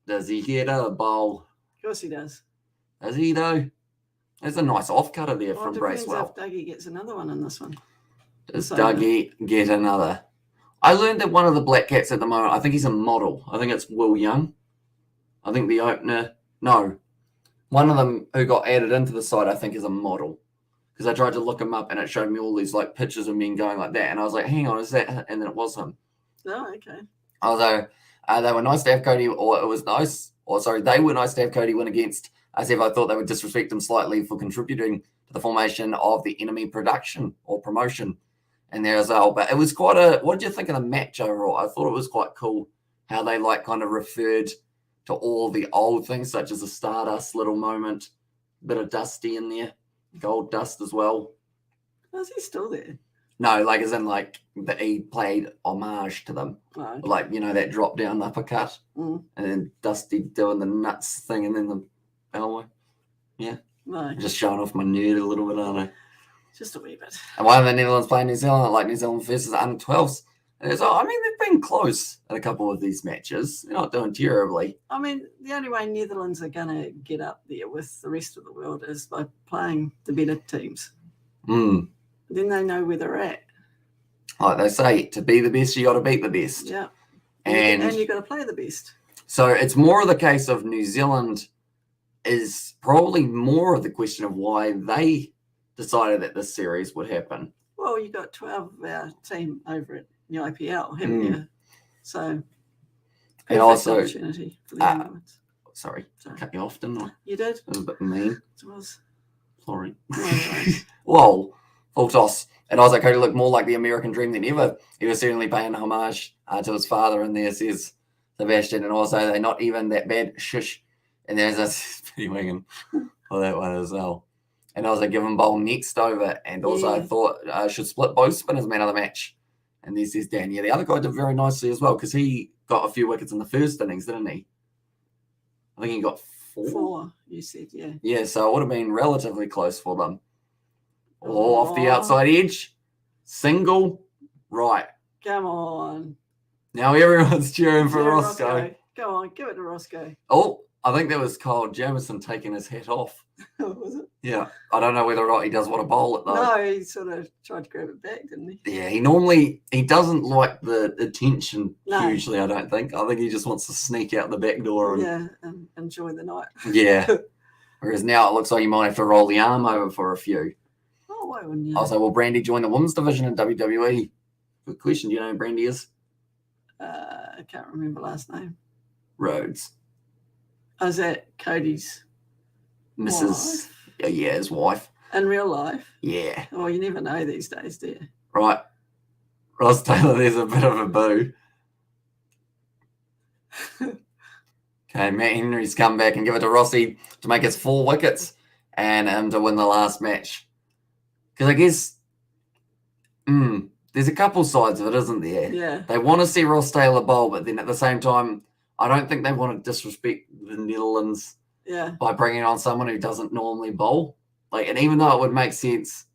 Does he get a bowl? Of course he does. Does he, though? There's a nice off-cutter there Well, from it depends Bracewell. if Dougie gets another one in this one. Does So- Dougie get another? I learned that one of the Black Cats at the moment, I think he's a model. I think it's Will Young. I think the opener, no. One of them who got added into the side, I think, is a model. Because I tried to look him up and it showed me all these like pictures of men going like that. And I was like, hang on, is that? And then it was him. Oh, okay. Although they were nice to have Cody, or it was nice, or sorry, they were nice to have Cody win against, as if I thought they would disrespect him slightly for contributing to the formation of the enemy production or promotion. And there as well. But it was quite a, what did you think of the match overall? I thought it was quite cool how they like kind of referred to all the old things, such as a Stardust little moment, bit of Dusty in there, Gold Dust as well. Is he still there? No, like as in like that he played homage to them. Oh, okay. Like, you know, that drop down uppercut. Mm. And then Dusty doing the nuts thing and then the elbow. No, Just showing off my nerd a little bit, aren't I? just a wee bit. And why are the Netherlands playing New Zealand? I like New Zealand versus under 12s. And it's, I mean, they've been close at a couple of these matches. They're not doing terribly. I mean, the only way Netherlands are going to get up there with the rest of the world is by playing the better teams. Mm. Then they know where they're at. Like they say, to be the best, you got to beat the best. Yeah. And you've got to play the best. so it's more of the case of New Zealand is probably more of the question of why they decided that this series would happen. Well, you got 12 of our team over at the IPL, haven't you? So, And perfect also, opportunity for the young ones. sorry, Sorry. cut you off, didn't I? You did? That was a bit mean. It was. Sorry. No worries. Whoa, full toss. And Isaac Cody looked more like the American dream than ever. He was certainly paying homage to his father in there, says Sebastian. And also, they're not even that bad. Shush. And there's a pretty winging for that one as well. And also give him bowl next over. And also, I thought should split both spinners man of the match. And this is Dan. Yeah, the other guy did very nicely as well because he got a few wickets in the first innings, didn't he? I think he got 4. 4, you said, yeah. Yeah, so it would have been relatively close for them. Or off the outside edge. Single. Right. Come on. Now everyone's cheering for Yeah, Roscoe. Go on, give it to Roscoe. Oh, I think that was Kyle Jamieson taking his hat off. Was it? Yeah. I don't know whether or not he does want to bowl it, though. No, he sort of tried to grab it back, didn't he? Yeah, he doesn't like the attention hugely, I don't think. I think he just wants to sneak out the back door. And, Yeah, and enjoy the night. yeah. Whereas now it looks like you might have to roll the arm over for a few. Oh, why wouldn't you? Also, will Brandy join the women's division in WWE? Good question. Do you know who Brandy is? I can't remember last name. Rhodes. Oh, is that Cody's Mrs. wife? Yeah, his wife. In real life? Yeah. Oh, you never know these days, do you? Right. Ross Taylor, there's a bit of a boo. Okay, Matt Henry's come back and give it to Rossi to make his 4 wickets and him to win the last match. Because I guess there's a couple sides of it, isn't there? Yeah. They want to see Ross Taylor bowl, but then at the same time, I don't think they want to disrespect the Netherlands by bringing on someone who doesn't normally bowl. Like, and even though it would make sense,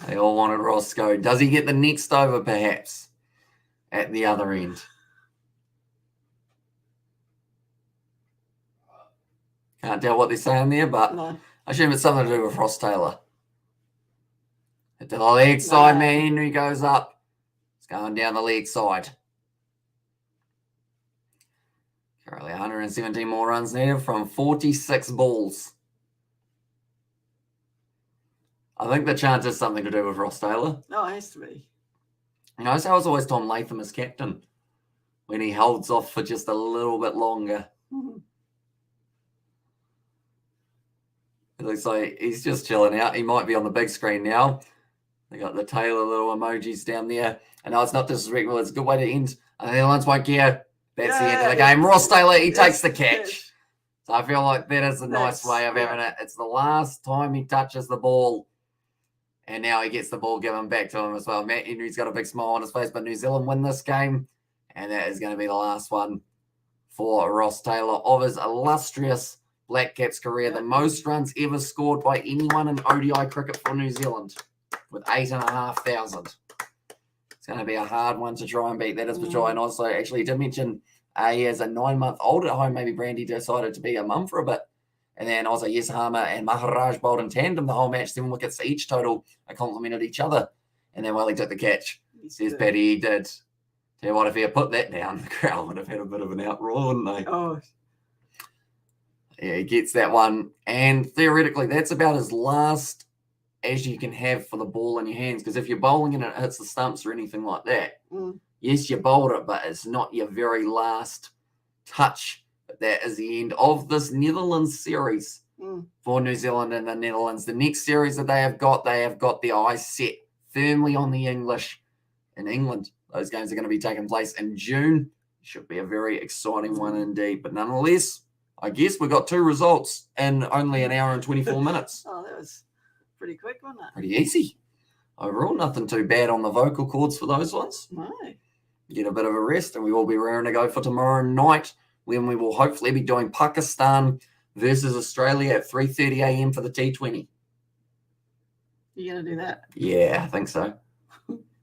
they all wanted Roscoe. Does he get the next over, perhaps, at the other end? Can't tell what they're saying there, but No. I assume it's something to do with Ross Taylor. To the leg side, Matt Henry goes up. It's going down the leg side. Currently 117 more runs needed from 46 balls. I think the chance is something to do with Ross Taylor. No, it has to be. You know, so I was always Tom Latham as captain when he holds off for just a little bit longer. Mhm. It looks like he's just chilling out. He might be on the big screen now. They got the Taylor little emojis down there. And no, it's not disrespectful. It's a good way to end. And the Netherlands won't care. That's the end of the game. Ross Taylor, he takes the catch. So I feel like that is a nice way of having it. It's the last time he touches the ball. And now he gets the ball given back to him as well. Matt Henry's got a big smile on his face, but New Zealand win this game. And that is going to be the last one for Ross Taylor of his illustrious Black Cap's career, the most runs ever scored by anyone in ODI cricket for New Zealand, with 8,500. It's going to be a hard one to try and beat, that is for sure. And also, actually, he did mention he has a 9-month-old at home. Maybe Brandy decided to be a mum for a bit. And then also, Yes Harmer and Maharaj bowled in tandem the whole match, 7 wickets each total. They complemented each other. And then Wally took the catch. Says Paddy, he did. Tell you what, if he had put that down, the crowd would have had a bit of an outroar, wouldn't they? Oh. Yeah, he gets that one. And theoretically, that's about as last as you can have for the ball in your hands. Because if you're bowling and it hits the stumps or anything like that, yes, you bowled it, but it's not your very last touch. But that is the end of this Netherlands series for New Zealand and the Netherlands. The next series that they have got the eyes set firmly on the English in England. Those games are going to be taking place in June. Should be a very exciting one indeed. But nonetheless, I guess we got 2 results in only an hour and 24 minutes. Oh, that was pretty quick, wasn't it? Pretty easy. Overall, nothing too bad on the vocal cords for those ones. No. Get a bit of a rest, and we will be raring to go for tomorrow night, when we will hopefully be doing Pakistan versus Australia at 3:30 a.m. for the T20. You going to do that? Yeah, I think so.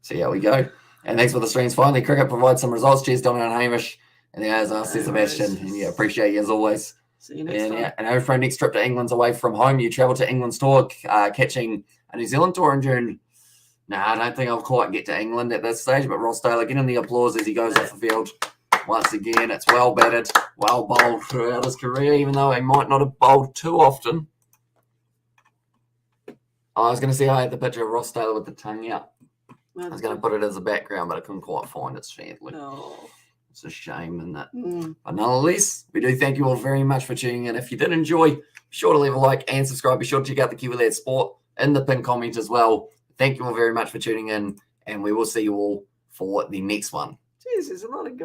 See how we go. And thanks for the streams. Finally, cricket provides some results. Cheers, Dominic and Hamish. And there's us, Sebastian. And yeah, appreciate you as always. See you next time. Yeah, and our next trip to England's away from home. You travel to England's tour, catching a New Zealand tour in June. No, I don't think I'll quite get to England at this stage, but Ross Taylor getting the applause as he goes off the field. Once again, it's well batted, well bowled throughout his career, even though he might not have bowled too often. I was going to say I had the picture of Ross Taylor with the tongue out. I was going to put it as a background, but I couldn't quite find it, sadly. No. It's a shame, isn't it? But nonetheless, we do thank you all very much for tuning in. If you did enjoy, be sure to leave a like and subscribe. Be sure to check out the Kingmead Sport in the pinned comment as well. Thank you all very much for tuning in, and we will see you all for the next one. Jeez, there's a lot of